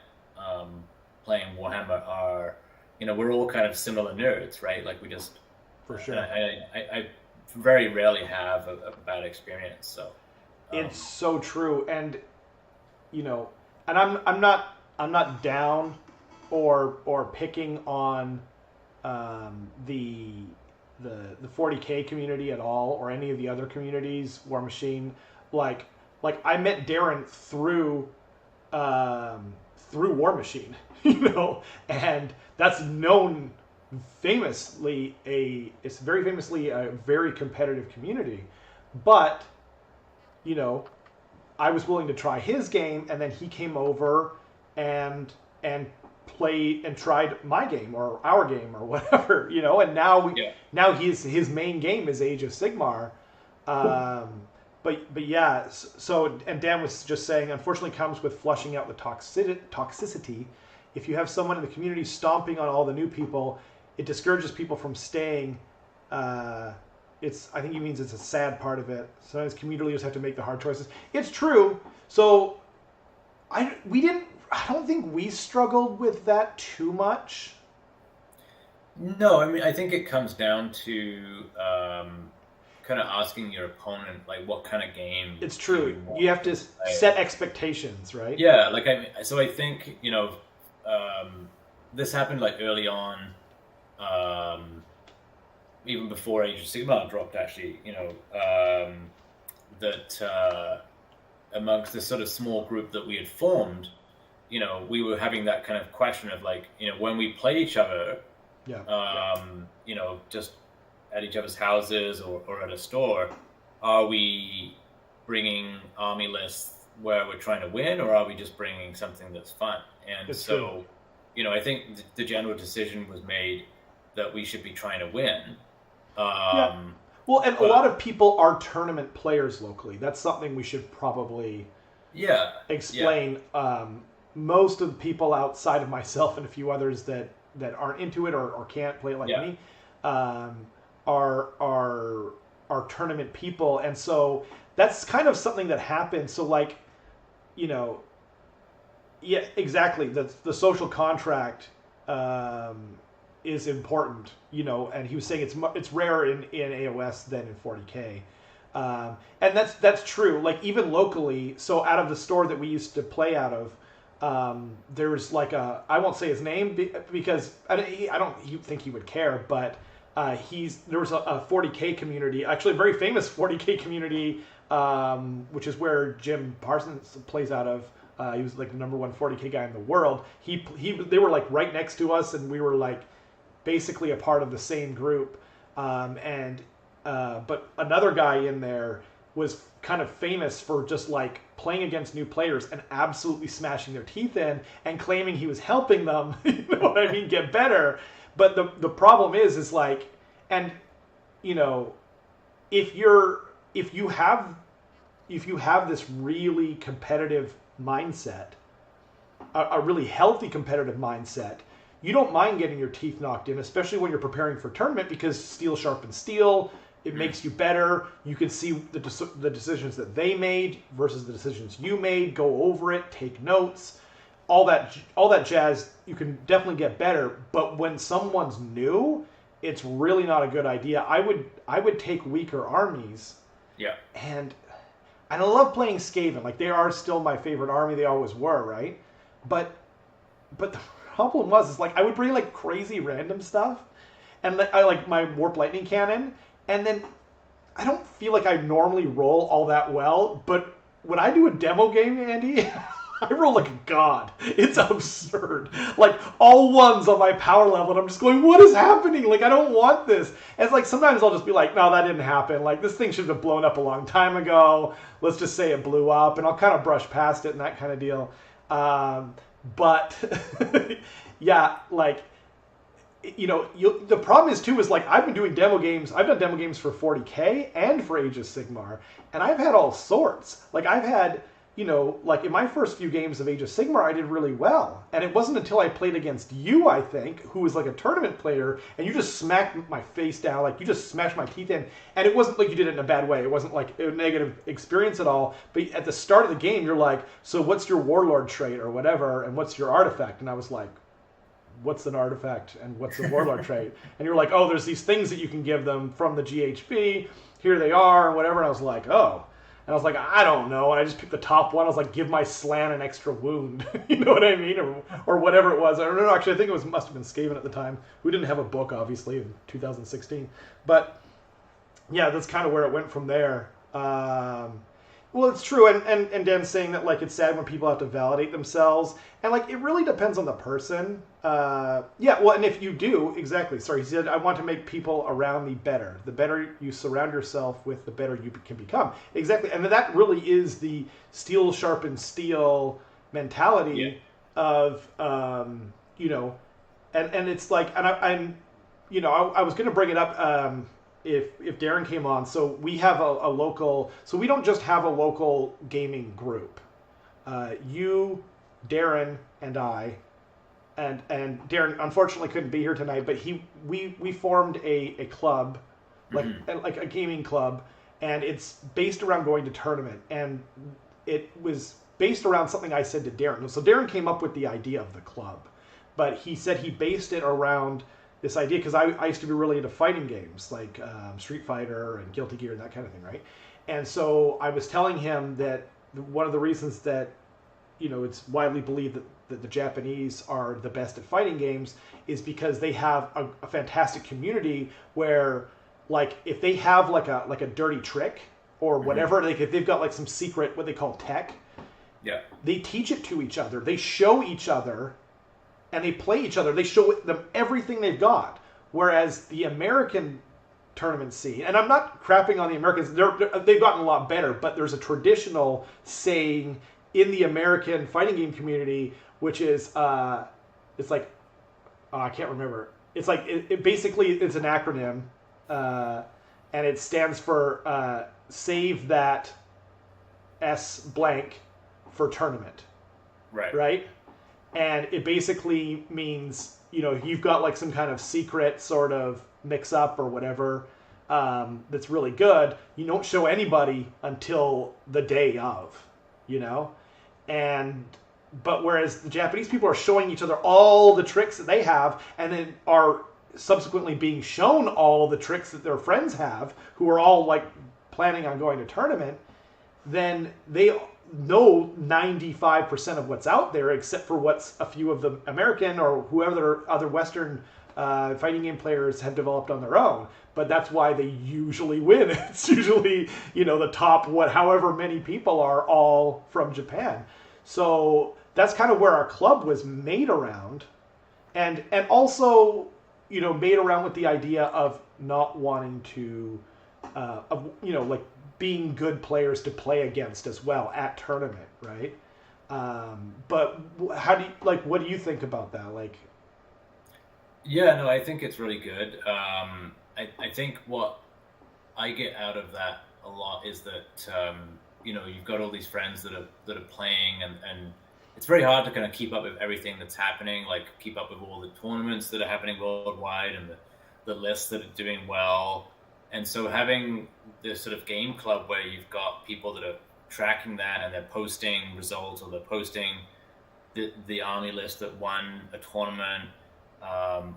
playing Warhammer are, we're all kind of similar nerds, right? Like we just, for sure. I very rarely have a bad experience. So it's so true, and and I'm not down or picking on the 40K community at all, or any of the other communities. War Machine, like I met Darren through War Machine, and that's known famously it's very famously a very competitive community. But I was willing to try his game, and then he came over and played and tried my game or our game or whatever, and now his main game is Age of Sigmar. But yeah, so, and Dan was just saying, unfortunately comes with flushing out the toxicity. If you have someone in the community stomping on all the new people, it discourages people from staying. I think he means it's a sad part of it. Sometimes community leaders have to make the hard choices. It's true. So I don't think we struggled with that too much. No, I mean, I think it comes down to kind of asking your opponent, like, what kind of game. It's true. You have to set expectations, right? Yeah, like I think this happened like early on, even before Age of Sigmar dropped. Actually, that amongst the sort of small group that we had formed, we were having that kind of question of like, when we play each other, just at each other's houses or at a store, are we bringing army lists where we're trying to win, or are we just bringing something that's fun? And It's so, I think the general decision was made that we should be trying to win. Yeah. Well, and a lot of people are tournament players locally. That's something we should probably explain. Most of the people outside of myself and a few others that aren't into it or can't play it like me are tournament people, and so that's kind of something that happens. So like, exactly. The social contract is important, and he was saying it's rarer in AoS than in 40K. And that's true. Like even locally, so out of the store that we used to play out of, there's like I won't say his name because I don't think he would care, but there was a 40K community, actually a very famous 40K community, which is where Jim Parsons plays out of. He was like the #1 40K guy in the world. They were like right next to us, and we were like basically a part of the same group. But another guy in there was kind of famous for just like playing against new players and absolutely smashing their teeth in and claiming he was helping them, get better. But the problem is like, and if you have this really competitive mindset, a really healthy competitive mindset, you don't mind getting your teeth knocked in, especially when you're preparing for tournament, because steel sharpens steel. It makes you better. You can see the decisions that they made versus the decisions you made. Go over it, take notes, all that jazz. You can definitely get better. But when someone's new, it's really not a good idea. I would take weaker armies. Yeah. And I love playing Skaven. Like they are still my favorite army. They always were, right? But the problem is like I would bring like crazy random stuff, and I like my Warp Lightning Cannon. And then I don't feel like I normally roll all that well, but when I do a demo game, Andy, I roll like a god. It's absurd. Like all ones on my power level, and I'm just going, what is happening? Like I don't want this. And it's like sometimes I'll just be like, no, that didn't happen. Like this thing should have blown up a long time ago. Let's just say it blew up, and I'll kind of brush past it and that kind of deal. But yeah, like. The problem is too is like I've been doing demo games. I've done demo games for 40K and for Age of Sigmar, and I've had all sorts. Like I've had, like in my first few games of Age of Sigmar, I did really well, and it wasn't until I played against you, I think, who was like a tournament player, and you just smacked my face down, like you just smashed my teeth in, and it wasn't like you did it in a bad way. It wasn't like a negative experience at all. But at the start of the game, you're like, so what's your warlord trait or whatever, and what's your artifact? And I was like, what's an artifact and what's a warlord trait? And you're like, oh, there's these things that you can give them from the GHB. Here they are, whatever. And I was like, oh. And I was like, I don't know. And I just picked the top one. I was like, give my Slan an extra wound. You know what I mean? Or whatever it was. I don't know. Actually, I think it must have been Skaven at the time. We didn't have a book, obviously, in 2016. But yeah, that's kind of where it went from there. Well, it's true, and Dan's saying that like it's sad when people have to validate themselves, and like it really depends on the person. Well, and if you do, exactly. Sorry, he said I want to make people around me better. The better you surround yourself with, the better you can become. Exactly, and that really is the steel sharpens steel mentality of and it's like, and I was going to bring it up. If Darren came on, so we have a local, so we don't just have a local gaming group. You, Darren, and I, and Darren unfortunately couldn't be here tonight, but we formed a club, like a gaming club, and it's based around going to tournament, and it was based around something I said to Darren. So Darren came up with the idea of the club, but he said he based it around this idea, because I used to be really into fighting games, like Street Fighter and Guilty Gear and that kind of thing, right? And so I was telling him that one of the reasons that, it's widely believed that the Japanese are the best at fighting games is because they have a fantastic community where, like, if they have like a dirty trick or whatever, like if they've got like some secret, what they call tech, they teach it to each other. They show each other. And they play each other. They show them everything they've got. Whereas the American tournament scene. And I'm not crapping on the Americans. They've gotten a lot better, but there's a traditional saying in the American fighting game community, which is, it's like, oh, I can't remember. It's like, it basically, it's an acronym, and it stands for save that S blank for tournament. Right. Right? And it basically means, you've got like some kind of secret sort of mix up or whatever that's really good. You don't show anybody until the day of, but whereas the Japanese people are showing each other all the tricks that they have and then are subsequently being shown all the tricks that their friends have who are all like planning on going to tournament, then they know 95% of what's out there, except for what's a few of the American or whoever other Western fighting game players have developed on their own. But that's why they usually win. It's usually, the top, however many people are all from Japan. So that's kind of where our club was made around. And also, made around with the idea of not wanting to, like being good players to play against as well at tournament, right? But how do you, what do you think about that? Yeah, no, I think it's really good. I think what I get out of that a lot is that, you've got all these friends that are playing and it's very hard to kind of keep up with everything that's happening, like keep up with all the tournaments that are happening worldwide and the lists that are doing well. And so having this sort of game club where you've got people that are tracking that and they're posting results or they're posting the army list that won a tournament,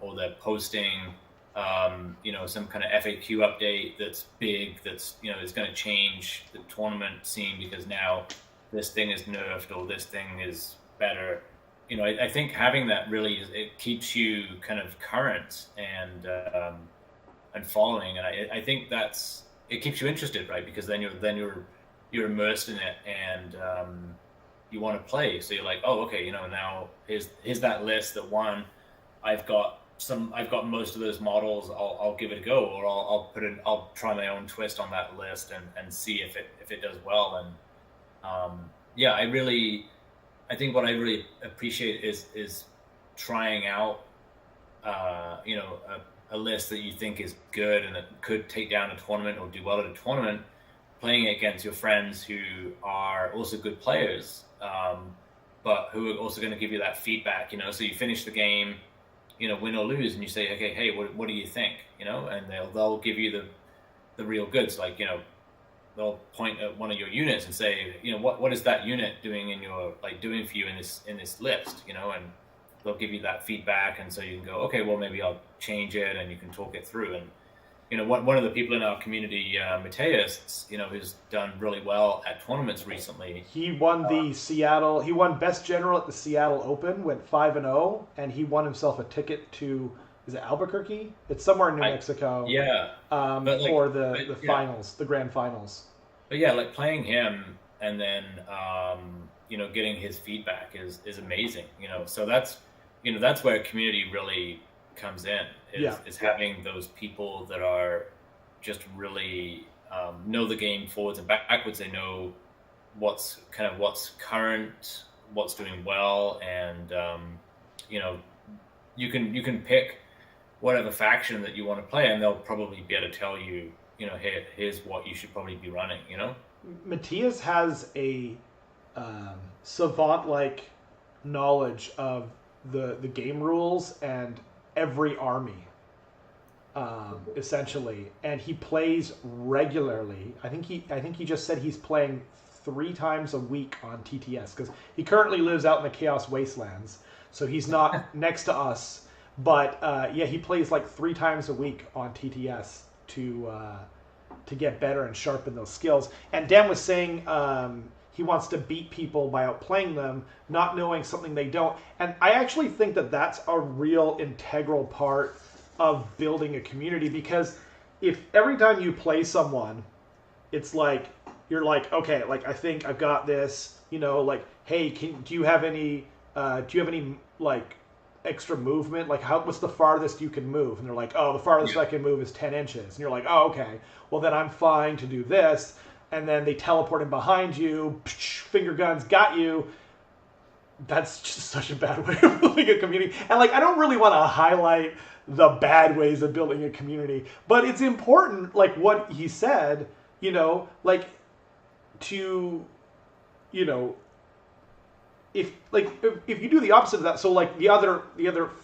or they're posting, some kind of FAQ update that's big, that's, is going to change the tournament scene because now this thing is nerfed or this thing is better. I think having that really it keeps you kind of current and following, and I think it keeps you interested, right? Because then you're immersed in it and you want to play. So you're like, oh, okay, now here's that list that won. I've got most of those models. I'll give it a go, or I'll try my own twist on that list and see if it does well. And I think what I really appreciate is trying out a list that you think is good and that could take down a tournament or do well at a tournament, playing it against your friends who are also good players, but who are also going to give you that feedback. So you finish the game, win or lose, and you say, okay, hey, what do you think? And they'll give you the real goods. Like, they'll point at one of your units and say, what is that unit doing doing for you in this list, and they'll give you that feedback, and so you can go, okay, well, maybe I'll change it, and you can talk it through. And one of the people in our community, Mateus, who's done really well at tournaments recently. He won he won Best General at the Seattle Open, went 5-0, and he won himself a ticket to, is it Albuquerque? It's somewhere in New Mexico. Yeah. For the finals, the grand finals. But yeah, playing him and then, getting his feedback is amazing, so that's where community really comes in, is having those people that are just really know the game forwards and backwards. They know what's current, what's doing well, and you can pick whatever faction that you want to play, and they'll probably be able to tell you, here's what you should probably be running. Matthias has a savant-like knowledge of the game rules and every army, essentially, and he plays regularly. I think he just said he's playing 3 times a week on TTS because he currently lives out in the Chaos Wastelands, so he's not next to us. But he plays 3 times a week on TTS to get better and sharpen those skills. And Dan was saying he wants to beat people by outplaying them, not knowing something they don't. And I actually think that that's a real integral part of building a community, because if every time you play someone, it's you're okay, I think I've got this, hey, do you have any extra movement, like what's the farthest you can move? And they're like, oh, the farthest I can move is 10 inches. And you're like, oh, okay, well then I'm fine to do this. And then they teleport in behind you, finger guns, got you. That's just such a bad way of building a community. And like, I don't really want to highlight the bad ways of building a community, but it's important, like what he said, like to, if you do the opposite of that, so like the other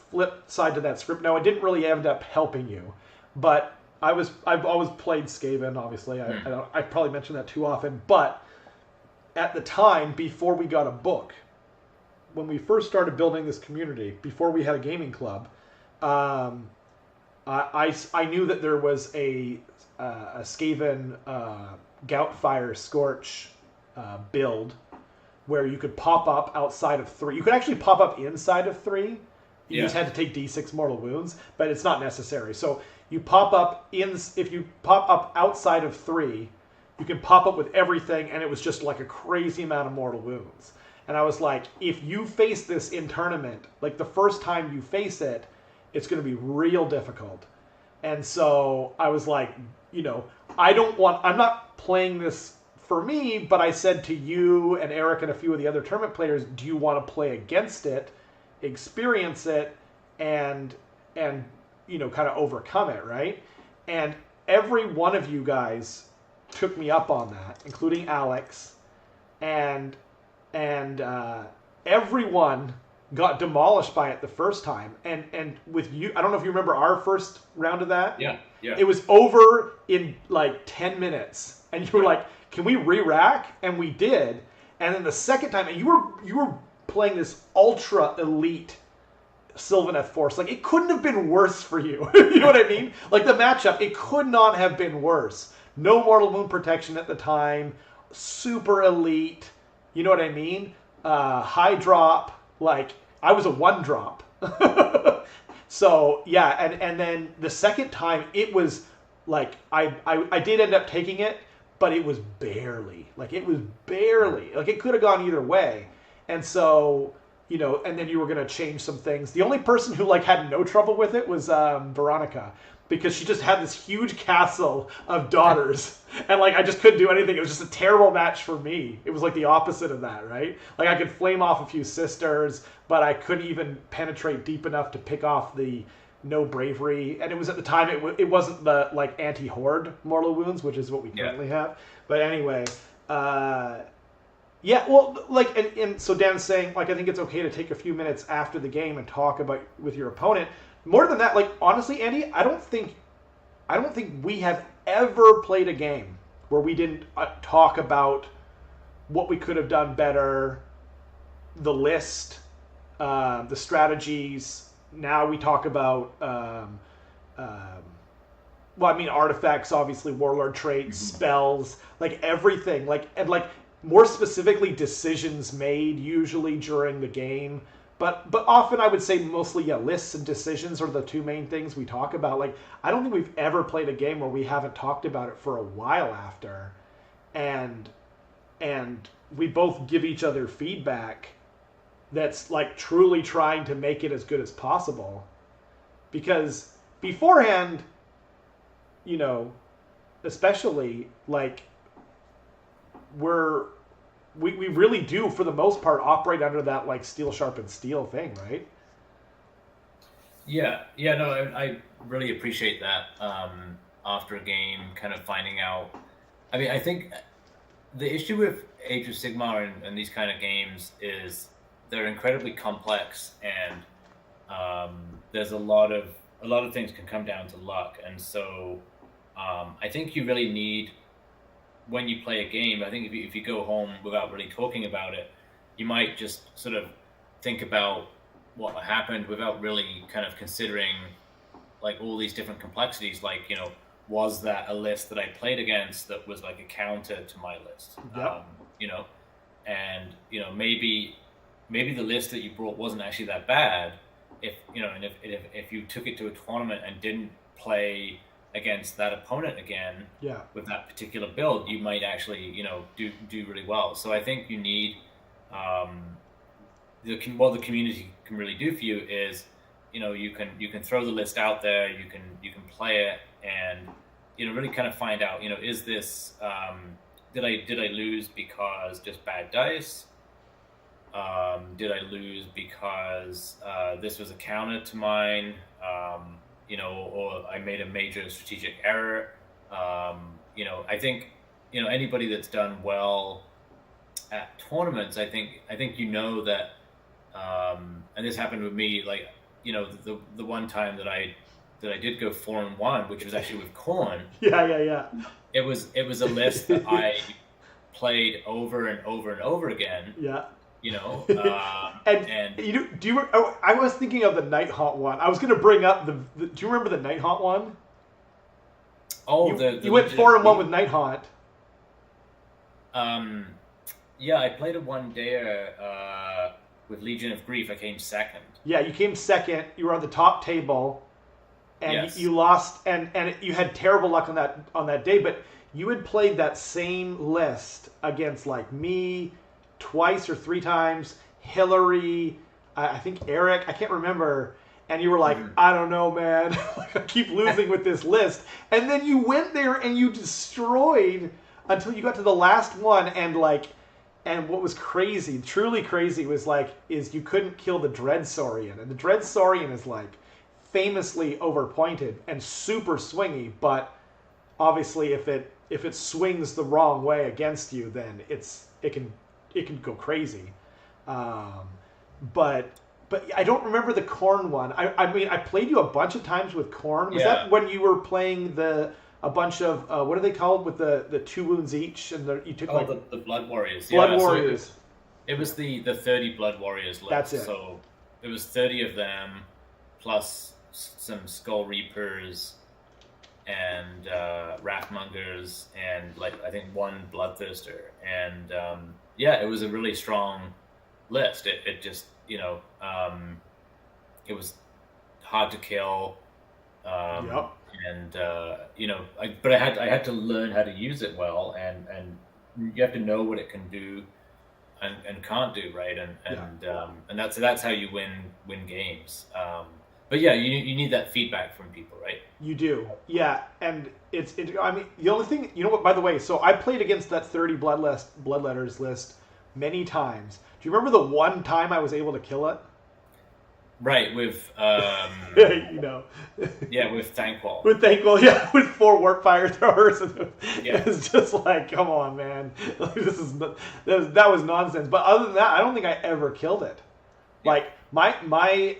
flip side to that script. Now, it didn't really end up helping you, but I've always played Skaven. Obviously, I probably mentioned that too often, but at the time before we got a book, when we first started building this community, before we had a gaming club, I knew that there was a Skaven Goutfire Scorch build where you could pop up outside of 3. You could actually pop up inside of 3. You just had to take D6 mortal wounds, but it's not necessary. So you pop up if you pop up outside of 3, you can pop up with everything, and it was just like a crazy amount of mortal wounds. And I was like, if you face this in tournament, like the first time you face it, it's going to be real difficult. And so I was like, I'm not playing this for me, but I said to you and Eric and a few of the other tournament players, do you want to play against it, experience it, and kind of overcome it, right? And every one of you guys took me up on that, including Alex, and everyone got demolished by it the first time. And with you, I don't know if you remember our first round of that. Yeah. It was over in like 10 minutes, and you were like, can we re-rack? And we did. And then the second time, and you were playing this ultra elite Sylvaneth force. Like, it couldn't have been worse for you. You know what I mean? Like, the matchup, it could not have been worse. No mortal wound protection at the time. Super elite. You know what I mean? High drop. Like, I was a 1 drop. So, yeah. And then the second time, it was like, I did end up taking it, but it was barely. Like, it could have gone either way. And so, and then you were going to change some things. The only person who, like, had no trouble with it was Veronica, because she just had this huge castle of daughters. And, like, I just couldn't do anything. It was just a terrible match for me. It was, like, the opposite of that, right? Like, I could flame off a few sisters, but I couldn't even penetrate deep enough to pick off the no bravery. And it was at the time, it wasn't the, like, anti-horde mortal wounds, which is what we currently have. But anyway, yeah, well, like, and so Dan's saying, like, I think it's okay to take a few minutes after the game and talk about with your opponent. More than that, like, honestly, Andy, I don't think we have ever played a game where we didn't talk about what we could have done better, the list, the strategies. Now we talk about, artifacts, obviously, warlord traits, spells, like everything, like, and like more specifically decisions made usually during the game. But often I would say mostly, lists and decisions are the two main things we talk about. Like, I don't think we've ever played a game where we haven't talked about it for a while after. And we both give each other feedback that's, like, truly trying to make it as good as possible. Because beforehand, especially, like, we really do, for the most part, operate under that, like, steel sharpens steel thing, right? Yeah, no, I really appreciate that. After a game, kind of finding out. I mean, I think the issue with Age of Sigmar and these kind of games is they're incredibly complex, and there's a lot of things can come down to luck, and so I think you really need, when you play a game, I think if you go home without really talking about it, you might just sort of think about what happened without really kind of considering, like, all these different complexities. Like, was that a list that I played against that was like a counter to my list? Yep. And maybe the list that you brought wasn't actually that bad. If you took it to a tournament and didn't play against that opponent again, with that particular build, you might actually do really well. So I think you need what the community can really do for you is, you can throw the list out there, you can play it, and really kind of find out, is this did I lose because just bad dice? Did I lose because this was a counter to mine? Or I made a major strategic error? I think anybody that's done well at tournaments, I think that, and this happened with me, like the one time that I did go 4-1, which was actually with Corn. Yeah. It was a list that I played over and over and over again. Yeah. And do you? Oh, I was thinking of the Night Haunt one. I was going to bring up the. Do you remember the Night Haunt one? Oh, you went 4-1 with Night Haunt. Yeah, I played a one day with Legion of Grief. I came second. Yeah, you came second. You were on the top table, and yes. you lost. And you had terrible luck on that day. But you had played that same list against like me twice or 3 times, Hillary, I think Eric, I can't remember. And you were like, I don't know, man. I keep losing with this list. And then you went there and you destroyed until you got to the last one. And what was crazy, truly crazy, is you couldn't kill the Dreadsaurian. And the Dreadsaurian is like famously overpointed and super swingy. But obviously, if it swings the wrong way against you, then it can go crazy. But I don't remember the Corn one. I mean, I played you a bunch of times with Corn. Was that when you were playing a bunch of what are they called with the 2 wounds each, and you took the Blood Warriors. Blood Warriors. So it was the 30 Blood Warriors list. That's it. So it was 30 of them plus some Skull Reapers and Wrathmongers and I think 1 Bloodthirster, and it was a really strong list. It just it was hard to kill. Yep. And but I had to learn how to use it well, and you have to know what it can do and can't do, right? And that's how you win games. But yeah, you need that feedback from people, right? You do, yeah. And I mean, the only thing, what? By the way, so I played against that 30 bloodletters list many times. Do you remember the one time I was able to kill it? Right, with yeah, with Thankwall. With Thankwall, yeah, with 4 warp fire throwers. Yeah. It's just like, come on, man. That was nonsense. But other than that, I don't think I ever killed it. Yeah. Like my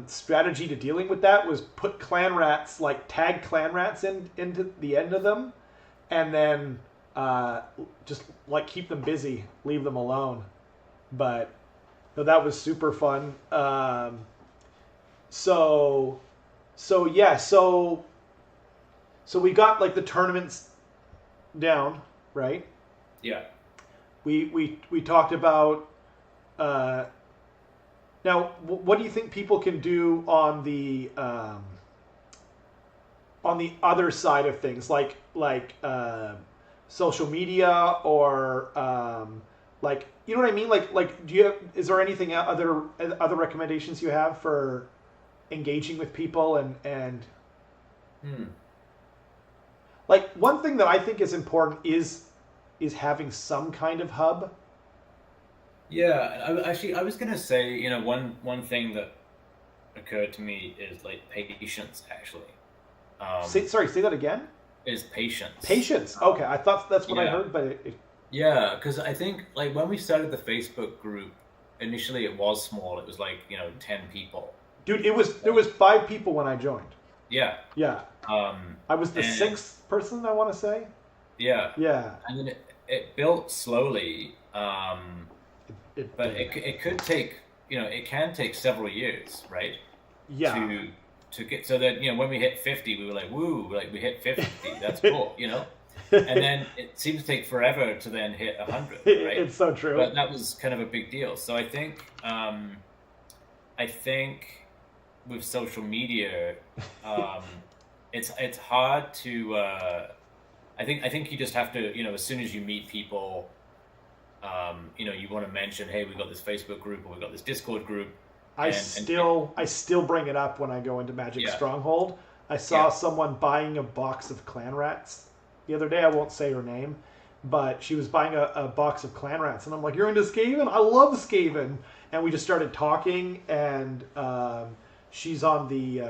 strategy to dealing with that was put clan rats, tag clan rats into the end of them, and then just keep them busy, leave them alone. But that was super fun. So we got the tournaments down, right? Yeah. We talked about now. What do you think people can do on the other side of things, like social media, or you know what I mean? Is there anything other recommendations you have for engaging with people and one thing that I think is important is having some kind of hub. Yeah, I was gonna say, one thing that occurred to me is patience. Actually, say that again. Is patience. Patience. Okay, I thought that's what I heard, but yeah, because I think when we started the Facebook group, initially it was small. It was 10 people. Dude, there was 5 people when I joined. Yeah. Yeah. I was the 6th person, I want to say. Yeah. Yeah. And then it built slowly, but it could take, it can take several years, right? Yeah. To get, so that, when we hit 50, we were like, woo, we hit 50, that's cool, And then it seems to take forever to then hit 100, right? It's so true. But that was kind of a big deal. So I think with social media, it's hard to. I think you just have to, as soon as you meet people, you want to mention, hey, we got this Facebook group or we got this Discord group. I still bring it up when I go into Magic Stronghold. I saw someone buying a box of clan rats the other day. I won't say her name, but she was buying a box of clan rats, and I'm like, "You're into Skaven? I love Skaven." And we just started talking, and she's on the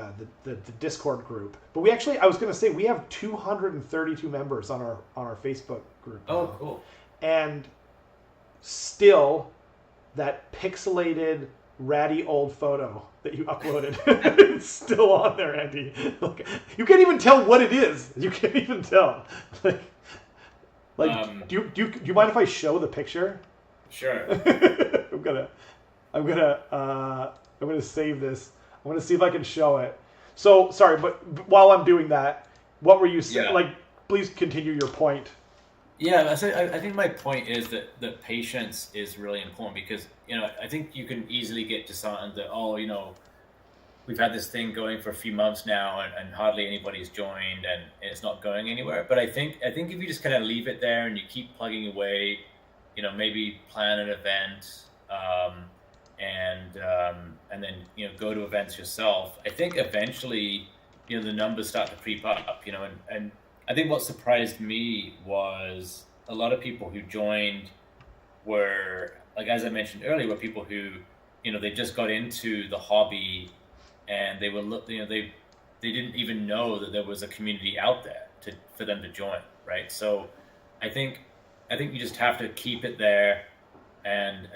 Discord group. But I was going to say, we have 232 members on our Facebook group. Oh, cool! And still, that pixelated, ratty old photo that you uploaded, it's still on there, Andy. Like, you can't even tell what it is. You can't even tell. Do you mind if I show the picture? Sure. I'm gonna save this. I'm gonna see if I can show it. So sorry, but while I'm doing that, what were you saying? Like, please continue your point. Yeah, I think my point is that patience is really important, because I think you can easily get disheartened that we've had this thing going for a few months now and hardly anybody's joined and it's not going anywhere. But I think if you just kind of leave it there and you keep plugging away, maybe plan an event, and then go to events yourself. I think eventually the numbers start to creep up. And I think what surprised me was a lot of people who joined were, like, as I mentioned earlier, were people who, they just got into the hobby and they didn't even know that there was a community out there for them to join, right? So I think you just have to keep it there and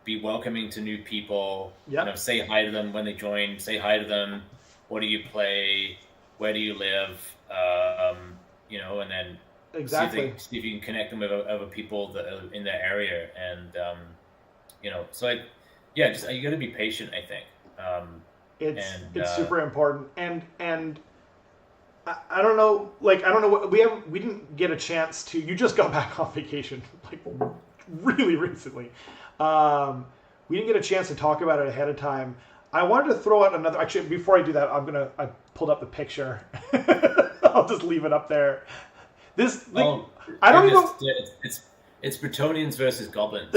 be welcoming to new people. Yep. Say hi to them when they join. Say hi to them. What do you play? Where do you live? And then exactly see if you can connect them with other people that are in their area, and you got to be patient, I think. It's super important, and I don't know, what we didn't get a chance to. You just got back off vacation, like, really recently. We didn't get a chance to talk about it ahead of time. I wanted to throw out another. Actually, before I do that, I pulled up the picture. I'll just leave it up there. I don't even. It's Bretonians versus goblins.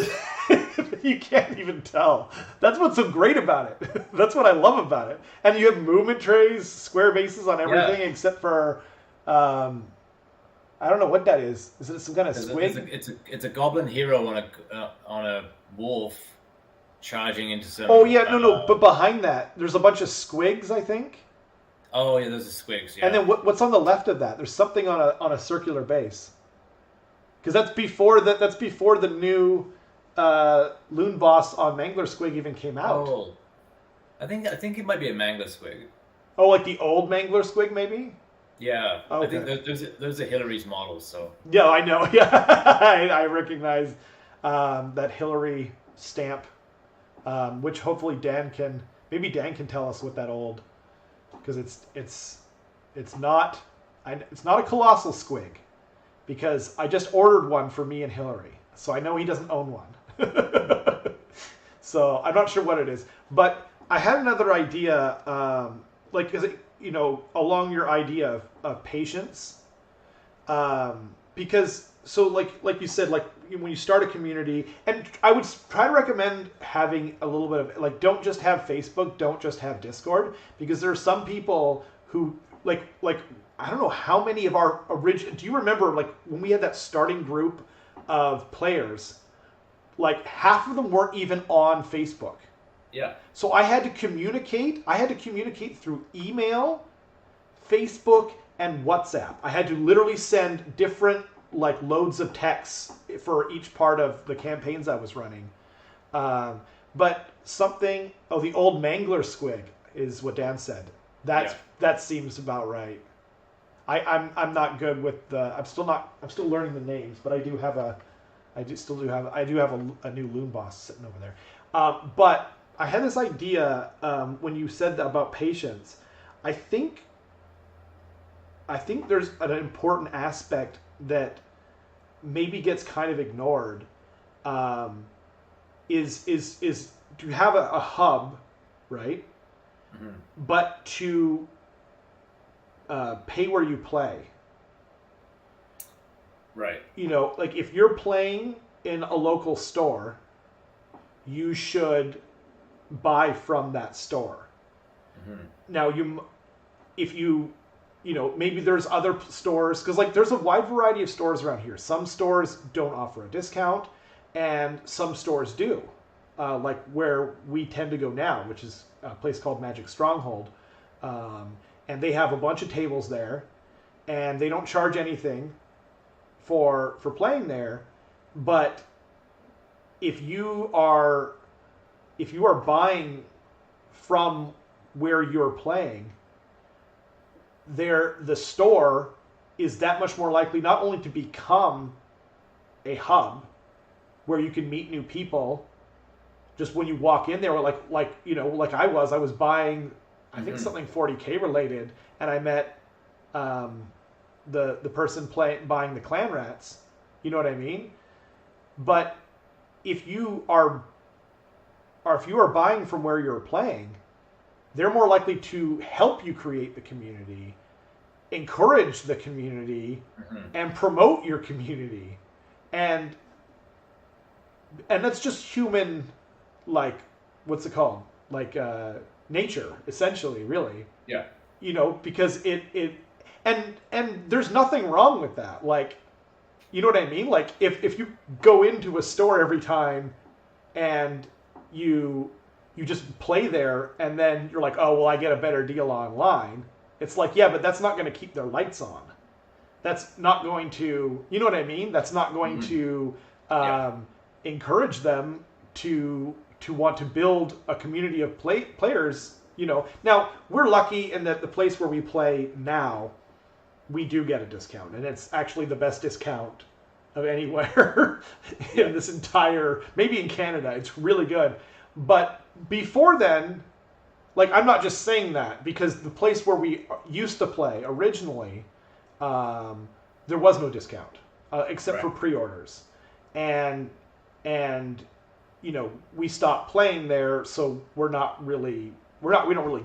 You can't even tell. That's what's so great about it. That's what I love about it. And you have movement trays, square bases on everything except for, I don't know what that is. Is it some kind of squig? It's a goblin hero on a wolf charging into some. Oh yeah, no. But behind that, there's a bunch of squigs, I think. Oh yeah, those are squigs. Yeah. And then what's on the left of that? There's something on a circular base. Because that's before the new Loon Boss on Mangler Squig even came out. Oh, I think it might be a Mangler Squig. Oh, like the old Mangler Squig, maybe? Yeah, okay. I think those are Hillary's models. So yeah, I know. Yeah, I recognize that Hillary stamp, which hopefully Dan can tell us what that old, because it's not a colossal squig, because I just ordered one for me and Hillary, so I know he doesn't own one. So I'm not sure what it is, but I had another idea, along your idea of patience, because like you said, like when you start a community, and I would try to recommend having a little bit of, don't just have Facebook, don't just have Discord, because there are some people who like I don't know how many of our original. Do you remember when we had that starting group of players? Like half of them weren't even on Facebook. Yeah. So I had to communicate. Through email, Facebook, and WhatsApp. I had to literally send different loads of texts for each part of the campaigns I was running. But the old Mangler Squig is what Dan said. That seems about right. I'm not good with the. I'm still learning the names, but I do have a new Loon Boss sitting over there. But I had this idea when you said that about patience. I think there's an important aspect that maybe gets kind of ignored. Is to have a hub, right? Mm-hmm. But to pay where you play. Right. If you're playing in a local store, you should buy from that store. Mm-hmm. Now, if you maybe there's other stores, because like there's a wide variety of stores around here. Some stores don't offer a discount, and some stores do. Like where we tend to go now, which is a place called Magic Stronghold, and they have a bunch of tables there, and they don't charge anything for playing there. But if you are buying from where you're playing, the store is that much more likely not only to become a hub where you can meet new people just when you walk in there, like I was buying, I think something 40K related, and I met the person buying the clan rats. You know what I mean? But if you are buying from where you're playing, they're more likely to help you create the community, encourage the community, and promote your community. And that's just human, like, what's it called? Like, nature, essentially, really. Yeah. Because and there's nothing wrong with that. Like, you know what I mean? Like, if you go into a store every time and you just play there and then you're like, oh, well, I get a better deal online. It's like, yeah, but that's not going to keep their lights on. That's not going to, you know what I mean? That's not going to encourage them to want to build a community of players. Now we're lucky in that the place where we play now, we do get a discount, and it's actually the best discount of anywhere in this entire, maybe in Canada. It's really good. But before then, like, I'm not just saying that, because the place where we used to play originally, there was no discount except for pre-orders, and we stopped playing there, so we don't really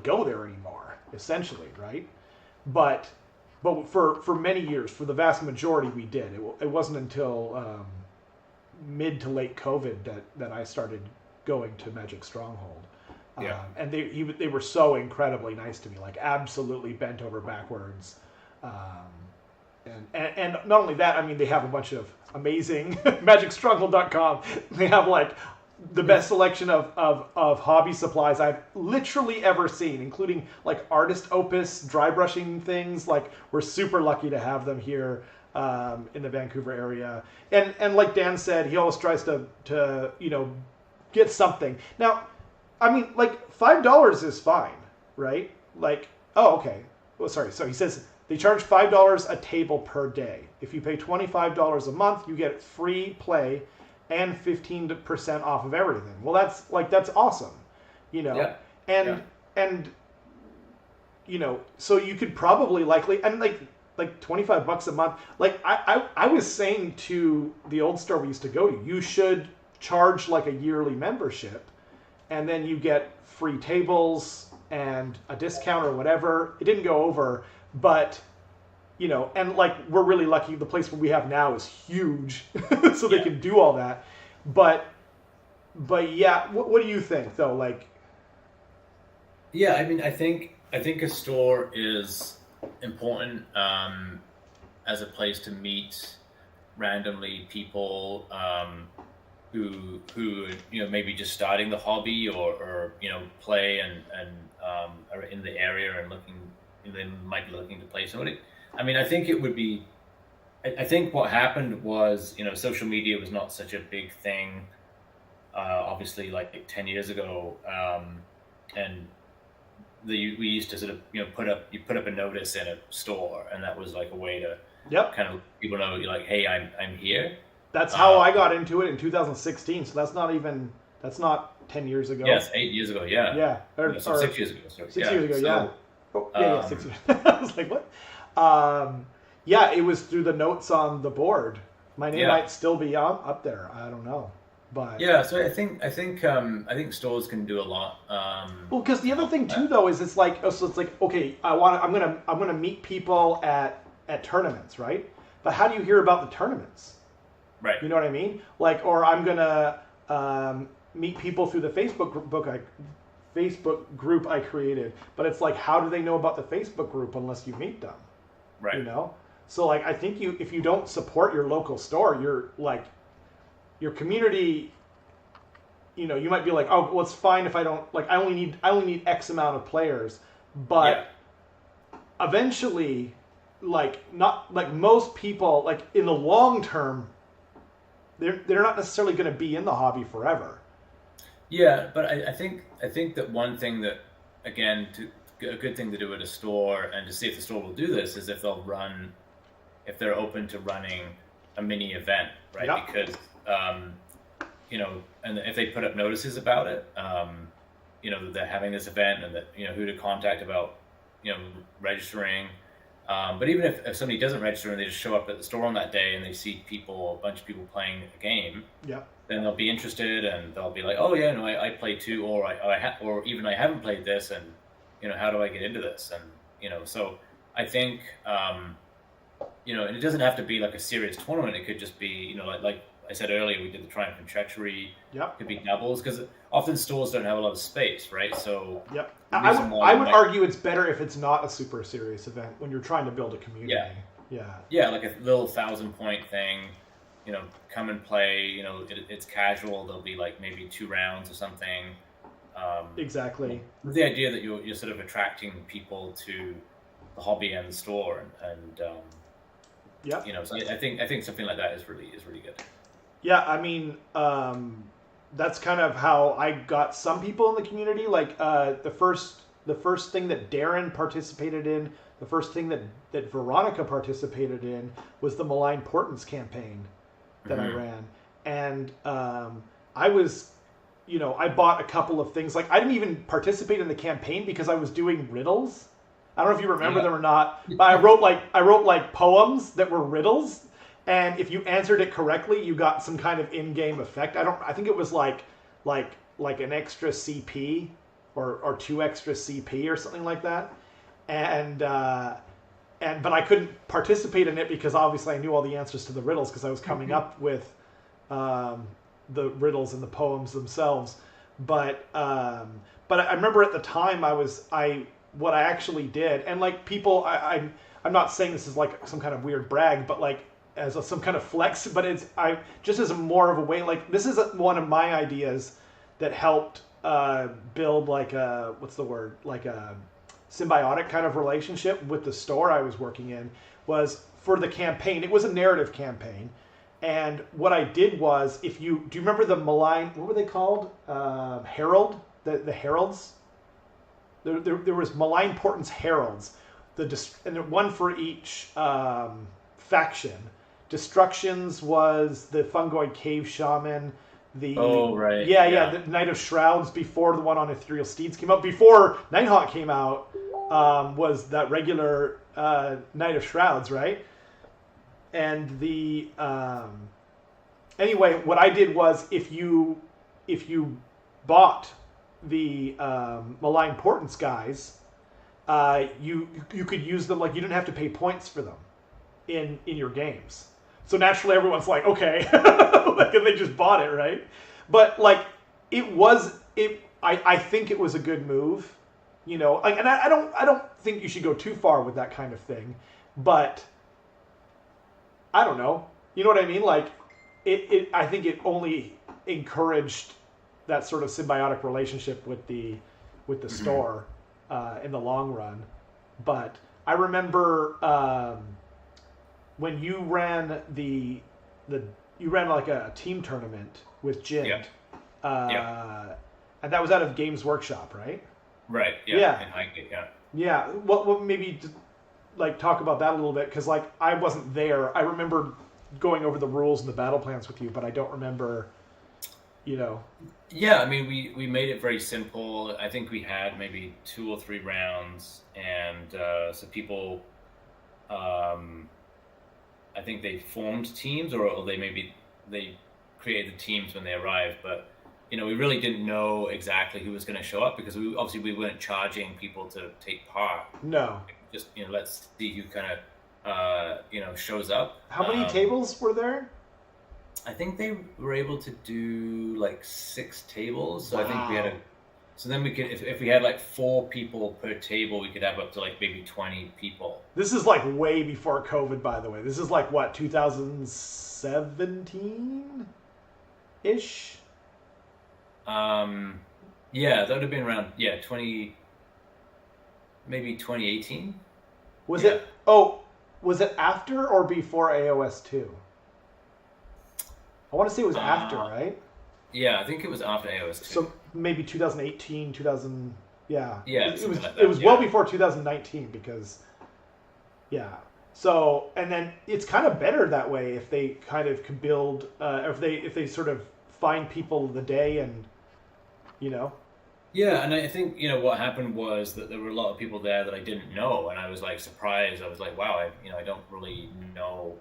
go there anymore, essentially, right? But for many years, for the vast majority, we did. It wasn't until mid to late COVID that I started going to Magic Stronghold. And they were so incredibly nice to me, like absolutely bent over backwards. And not only that, I mean, they have a bunch of amazing MagicStronghold.com. They have like the best selection of hobby supplies I've literally ever seen, including like artist opus dry brushing things. Like, we're super lucky to have them here in the Vancouver area. And like Dan said, he always tries to get something. Now, I mean, like, $5 is fine, right? Like, oh, okay. Well, sorry. So he says they charge $5 a table per day. If you pay $25 a month, you get free play and 15% off of everything. Well, that's awesome, Yeah. And so you could probably likely, and like $25 a month. Like I was saying to the old store we used to go to, you should charge like a yearly membership, and then you get free tables and a discount or whatever. It didn't go over, but and like, we're really lucky. The place where we have now is huge, so they can do all that. But yeah, what do you think though? Like, yeah, I mean, I think a store is important as a place to meet randomly people who maybe just starting the hobby or play and are in the area and they might be looking to play somebody. I mean, I think it would be. I think what happened was, social media was not such a big thing, obviously, like 10 years ago, and we used to sort of put up a notice in a store, and that was like a way to kind of let people know, like, hey, I'm here. That's how I got into it in 2016. So that's not 10 years ago. Yes, 8 years ago. Yeah. Yeah. Or 6 years ago. Sorry. 6 years ago. Yeah. Oh, yeah. 6 years. I was like, what? Yeah, it was through the notes on the board. My name might still be up there. I don't know, but yeah. So I think stores can do a lot. Well, because the other thing too, though, is it's like okay, I'm gonna meet people at tournaments, right? But how do you hear about the tournaments? Right. You know what I mean? Like, or I'm gonna meet people through the Facebook group I created. But it's like, how do they know about the Facebook group unless you meet them? Right. You know? So like, I think if you don't support your local store, you're like, your community, you know, you might be like, oh, well, it's fine if I don't, like, I only need X amount of players. But eventually, like, not like most people, like in the long term, they're not necessarily going to be in the hobby forever. Yeah, but I think that one thing that, again, a good thing to do at a store and to see if the store will do this is if they're open to running a mini event, right? Yep. Because you know, and if they put up notices about it, you know, they're having this event and that, you know, who to contact about, you know, registering. But even if somebody doesn't register and they just show up at the store on that day and they see a bunch of people playing a game, then they'll be interested and they'll be like, oh yeah, no, I play too, or or even I haven't played this, and you know, how do I get into this? And you know, so I think you know, and it doesn't have to be like a serious tournament. It could just be, you know, like I said earlier, we did the Triumph and Treachery. It could be doubles because often stores don't have a lot of space, right? So I would argue it's better if it's not a super serious event when you're trying to build a community. Yeah, like a little 1,000-point thing. You know, come and play. You know, it's casual. There'll be like maybe 2 rounds or something. Exactly. With the idea that you're sort of attracting people to the hobby and the store, and you know, so I think something like that is really good. Yeah, I mean, that's kind of how I got some people in the community. Like the first thing that Darren participated in, the first thing that Veronica participated in was the Malign Portents campaign that I ran, and I was, you know, I bought a couple of things. Like I didn't even participate in the campaign because I was doing riddles. I don't know if you remember them or not, but I wrote like poems that were riddles. And if you answered it correctly, you got some kind of in-game effect. I think it was like an extra CP or 2 extra CP or something like that. But I couldn't participate in it because obviously I knew all the answers to the riddles because I was coming up with the riddles and the poems themselves. But I remember at the time what I actually did, and like people, I'm not saying this is like some kind of weird brag, but like as some kind of flex, but it's just as more of a way, like this is one of my ideas that helped build like a symbiotic kind of relationship with the store I was working in. Was for the campaign. It was a narrative campaign, and what I did was, do you remember the Malign? What were they called? Herald, the heralds. There was Malign Portents heralds, and one for each faction. Destructions was the Fungoid Cave Shaman. The the Knight of Shrouds before the one on Ethereal Steeds came out. Before Nighthawk came out, was that regular Knight of Shrouds, right? And the anyway, what I did was if you bought the Malign Portents guys, you could use them, like you didn't have to pay points for them in your games. So naturally everyone's like, okay, like, and they just bought it, right? But like I think it was a good move, you know. Like, and I don't think you should go too far with that kind of thing, but I don't know. You know what I mean? Like I think it only encouraged that sort of symbiotic relationship with the store in the long run. But I remember when you ran you ran like a team tournament with Jin, and that was out of Games Workshop, right? Right. Yeah. In Highgate, Yeah. Well, maybe like talk about that a little bit, because like I wasn't there. I remember going over the rules and the battle plans with you, but I don't remember, you know. Yeah, I mean, we made it very simple. I think we had maybe 2 or 3 rounds, and so people, I think they formed teams, or they created the teams when they arrived. But you know, we really didn't know exactly who was going to show up because we weren't charging people to take part. No. Just, you know, let's see who kind of you know, shows up. How many tables were there? I think they were able to do like 6 tables. So I think we had Wow. so then we could, if we had like 4 people per table, we could have up to like maybe 20 people. This is like way before COVID, by the way. This is like what, 2017 ish? Yeah, that would have been around, 2018. Was Yeah. it? Oh, was it after or before AOS 2? I want to say it was after, Uh, right? yeah, I think it was after AOS 2. So maybe 2018, 2000. Yeah, Yeah, it was. something like It that. was well Yeah. before 2019 because yeah. So and then it's kind of better that way if they kind of can build, if they sort of find people of the day and you know. Yeah, and I think, what happened was that there were a lot of people there that I didn't know, and I was like surprised. I was like, wow, I don't really know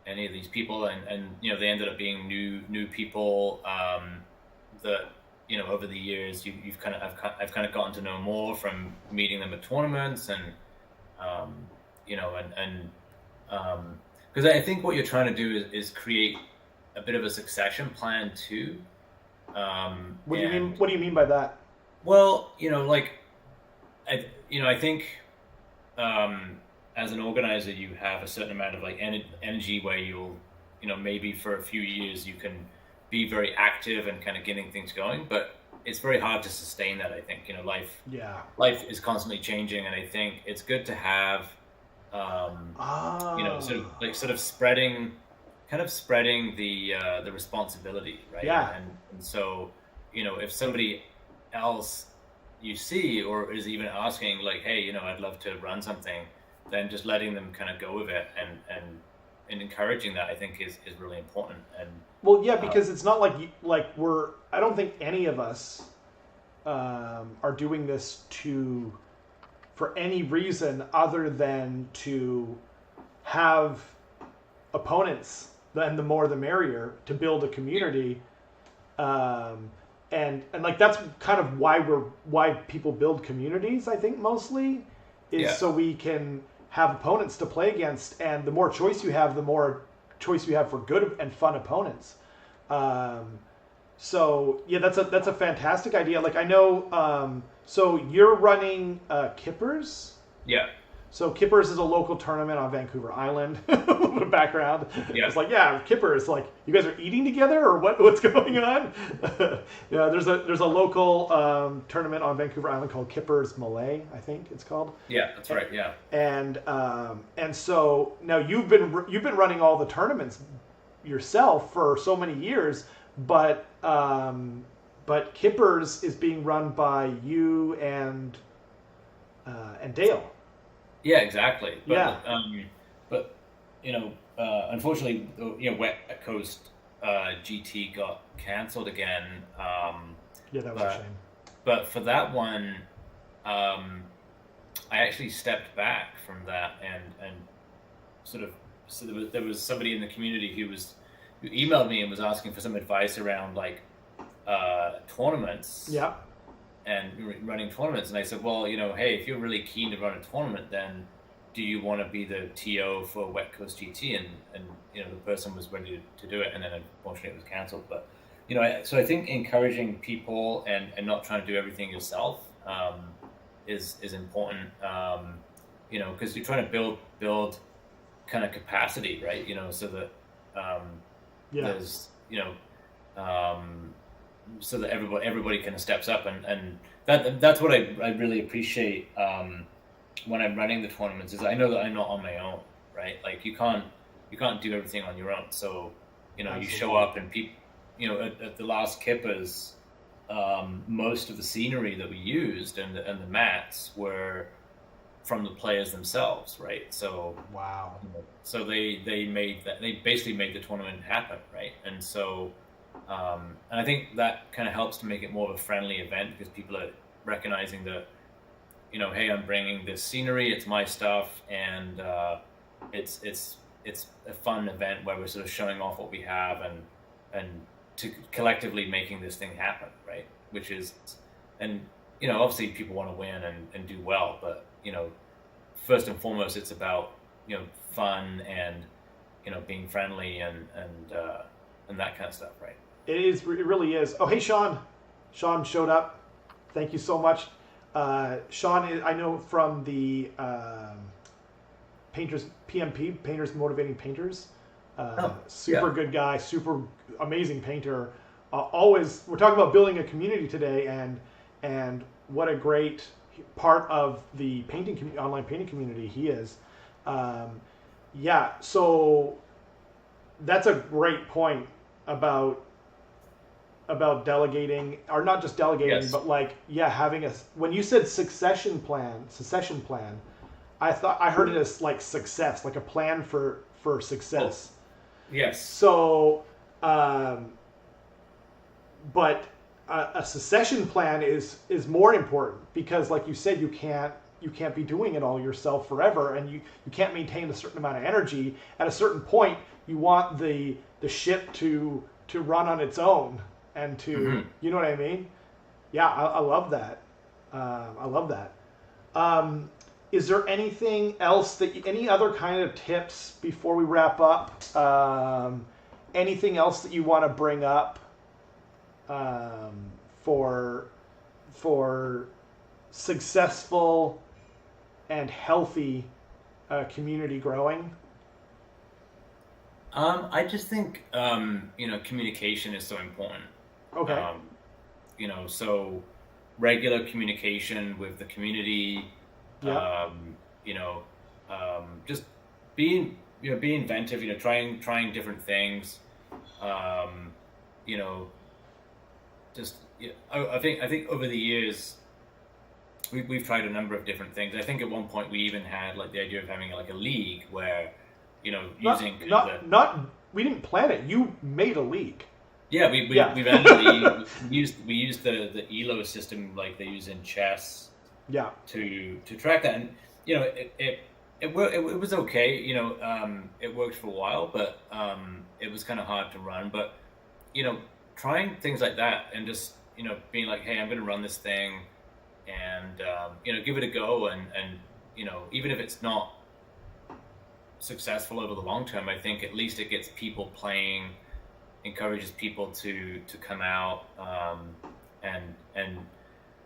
any of these people, and they ended up being new people that over the years you've kind of I've kind of gotten to know more from meeting them at tournaments, and um, and because I think what you're trying to do is create a bit of a succession plan too. What do you mean? And What do you mean by that? well, like I think as an organizer, you have a certain amount of like energy where you'll, maybe for a few years you can be very active and kind of getting things going, but it's very hard to sustain that. I think Yeah. life is constantly changing, and I think it's good to have sort of Ah. like sort of spreading the responsibility, right? Yeah. And so if somebody else you see or is even asking like, hey, I'd love to run something, then just letting them kind of go with it and encouraging that, I think is really important. And Well, yeah, uh, because it's not like we're. I don't think any of us are doing this to for any reason other than to have opponents. Then the more the merrier to build a community, and like that's kind of why people build communities. I think mostly is yeah, so we can have opponents to play against, and the more choice you have, the more choice you have for good and fun opponents. Um, so yeah, that's a fantastic idea. Like I know, so you're running Kippers. yeah, So Kippers is a local tournament on Vancouver Island. A little bit of background. yeah, It's like, yeah, Kippers. Like, you guys are eating together, or what's going on? Yeah, there's a local tournament on Vancouver Island called Kippers Malay, I think it's called. yeah, that's right, yeah. And so now you've been running all the tournaments yourself for so many years, but Kippers is being run by you and Dale. Yeah, exactly. Yeah. But unfortunately, West Coast GT got cancelled again. Yeah, that was a But shame. but for that one, I actually stepped back from that and sort of, so there was somebody in the community who emailed me and was asking for some advice around like tournaments Yeah. and running tournaments. And I said, well, hey, if you're really keen to run a tournament, then do you want to be the TO for West Coast GT? And the person was ready to do it, and then unfortunately it was cancelled. But so I think encouraging people and not trying to do everything yourself is important. Because you're trying to build kind of capacity, right? So that Yeah. there's so that everybody kind of steps up, and that's what I really appreciate when I'm running the tournaments, is I know that I'm not on my own, right? Like you can't do everything on your own. So you show up, and people, at the last Kippers, most of the scenery that we used and the mats were from the players themselves, right? So Wow. so they basically made the tournament happen, right? And so and I think that kind of helps to make it more of a friendly event, because people are recognizing that, hey, I'm bringing this scenery, it's my stuff, and it's a fun event where we're sort of showing off what we have and to collectively making this thing happen, right? Which is, and obviously people want to win and do well, but first and foremost, it's about fun and being friendly and and that kind of stuff, right? It is. It really is. Oh, hey, Sean. Sean showed up. Thank you so much. Sean, I know from the Painters PMP, Painters Motivating Painters. Super good guy, super amazing painter. Always, we're talking about building a community today, and what a great part of the online painting community he is. Yeah, so that's a great point about delegating, or not just delegating, Yes. but like, yeah, having when you said succession plan, I thought I heard it as like success, like a plan for success. Yes. So, but a succession plan is more important because, like you said, you can't be doing it all yourself forever, and you can't maintain a certain amount of energy. At a certain point, you want the ship to run on its own and to you know what I mean? Yeah, I love that. I love that. Is there anything else any other kind of tips before we wrap up? Anything else that you want to bring up for successful and healthy community growing? I just think communication is so important. Okay. So regular communication with the community. Yeah. Just being be inventive. Trying different things. I think over the years we've tried a number of different things. I think at one point we even had like the idea of having like a league where using we didn't plan it. You made a league. Yeah, we've actually we used the ELO system like they use in chess. Yeah. To track that, and it was okay. It worked for a while, but it was kind of hard to run. But trying things like that and just being like, hey, I'm going to run this thing, and give it a go, and even if it's not successful over the long term, I think at least it gets people playing, encourages people to come out, and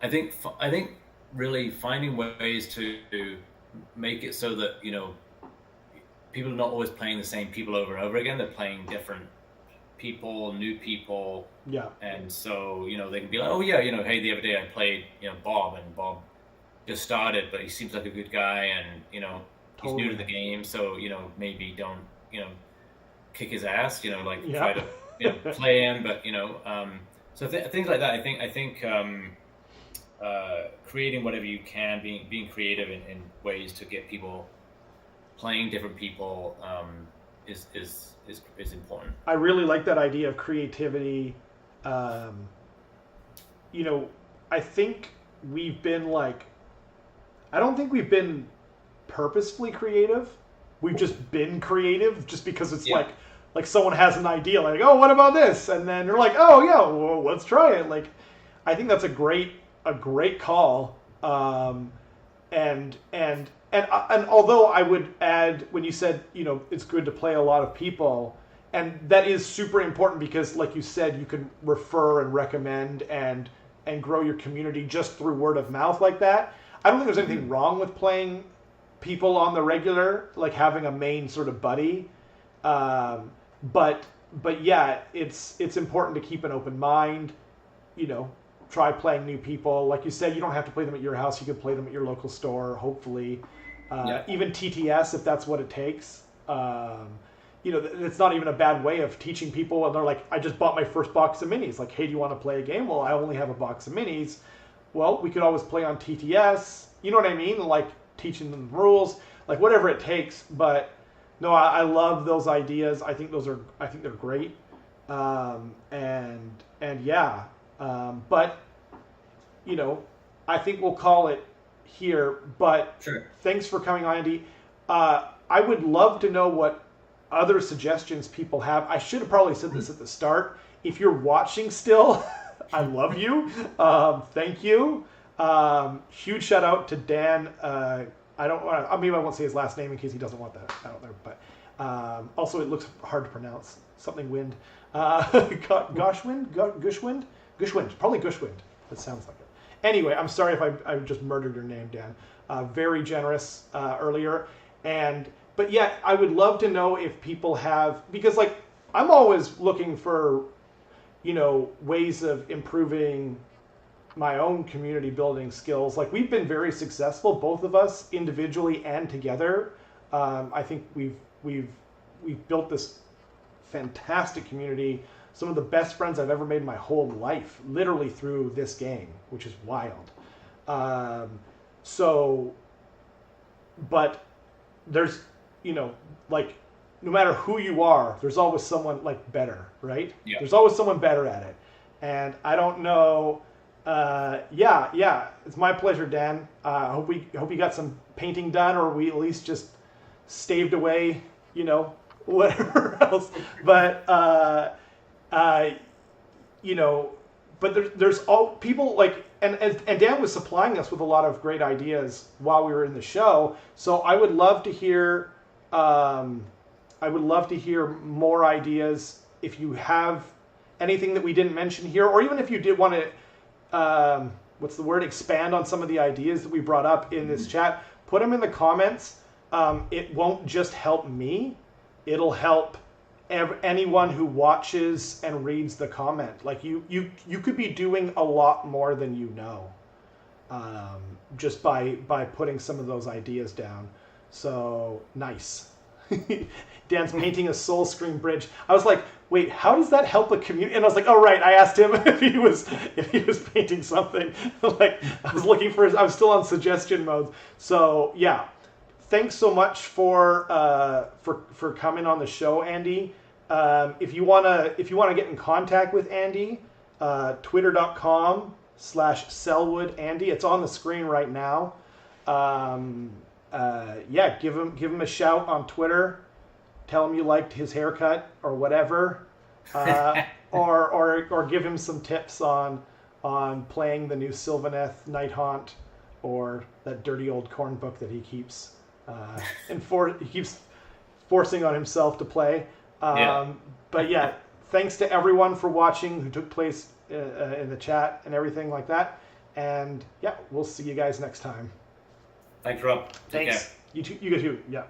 I think really finding ways to make it so that people are not always playing the same people over and over again. They're playing different people, new people. Yeah. And so they can be like, oh yeah, hey, the other day I played Bob, and Bob just started, but he seems like a good guy, and he's new to the game, so maybe don't kick his ass, try to play him, but so things like that. I think creating whatever you can, being creative in ways to get people playing different people is important. I really like that idea of creativity. I think we've been I don't think we've been purposefully creative. We've just been creative just because it's like someone has an idea, like, oh, what about this? And then they're like, oh yeah, well, let's try it. Like, I think that's a great call. And although I would add, when you said, it's good to play a lot of people, and that is super important because, like you said, you can refer and recommend and grow your community just through word of mouth like that. I don't think there's anything wrong with playing people on the regular, like having a main sort of buddy. But yeah, it's important to keep an open mind. Try playing new people. Like you said, you don't have to play them at your house. You can play them at your local store, hopefully. Even TTS, if that's what it takes. It's not even a bad way of teaching people. And they're like, I just bought my first box of minis. Like, hey, do you want to play a game? Well, I only have a box of minis. Well, we could always play on TTS. You know what I mean? Like, teaching them the rules, like whatever it takes. But no, I love those ideas. I think they're great. And yeah. But I think we'll call it here. But sure. Thanks for coming on, Andy. I would love to know what other suggestions people have. I should have probably said this at the start. If you're watching still, I love you. Thank you. Huge shout out to Dan. Maybe I won't say his last name in case he doesn't want that out there. But also, it looks hard to pronounce. Something Wind. Gushwind, probably Gushwind. That sounds like it. Anyway, I'm sorry if I just murdered your name, Dan. Very generous earlier, but yeah, I would love to know if people have, because like I'm always looking for, ways of improving my own community building skills. Like we've been very successful, both of us individually and together. I think we've built this fantastic community. Some of the best friends I've ever made in my whole life, literally through this game, which is wild. But there's, like no matter who you are, there's always someone like better, right? Yeah. There's always someone better at it. And I don't know. Yeah, it's my pleasure, Dan. I hope you got some painting done, or we at least just staved away, whatever else. But but there's all people like, and Dan was supplying us with a lot of great ideas while we were in the show. So I would love to hear, more ideas if you have anything that we didn't mention here, or even if you did want to, expand on some of the ideas that we brought up in this chat. Put them in the comments. It won't just help me; it'll help anyone who watches and reads the comment. Like you could be doing a lot more than you know, just by putting some of those ideas down. So nice. Dan's painting a soul screen bridge. I was like, wait, how does that help a community? And I was like, oh right, I asked him if he was painting something. Like I was still on suggestion mode. So yeah. Thanks so much for coming on the show, Andy. If you wanna get in contact with Andy, twitter.com/SellwoodAndy. It's on the screen right now. Give him a shout on Twitter. Tell him you liked his haircut or whatever, or give him some tips on playing the new Sylvaneth Nighthaunt or that dirty old corn book that he keeps. He keeps forcing on himself to play. But yeah, thanks to everyone for watching who took place in the chat and everything like that. And yeah, we'll see you guys next time. Thanks, Rob. Take Thanks. care. You too. Yeah.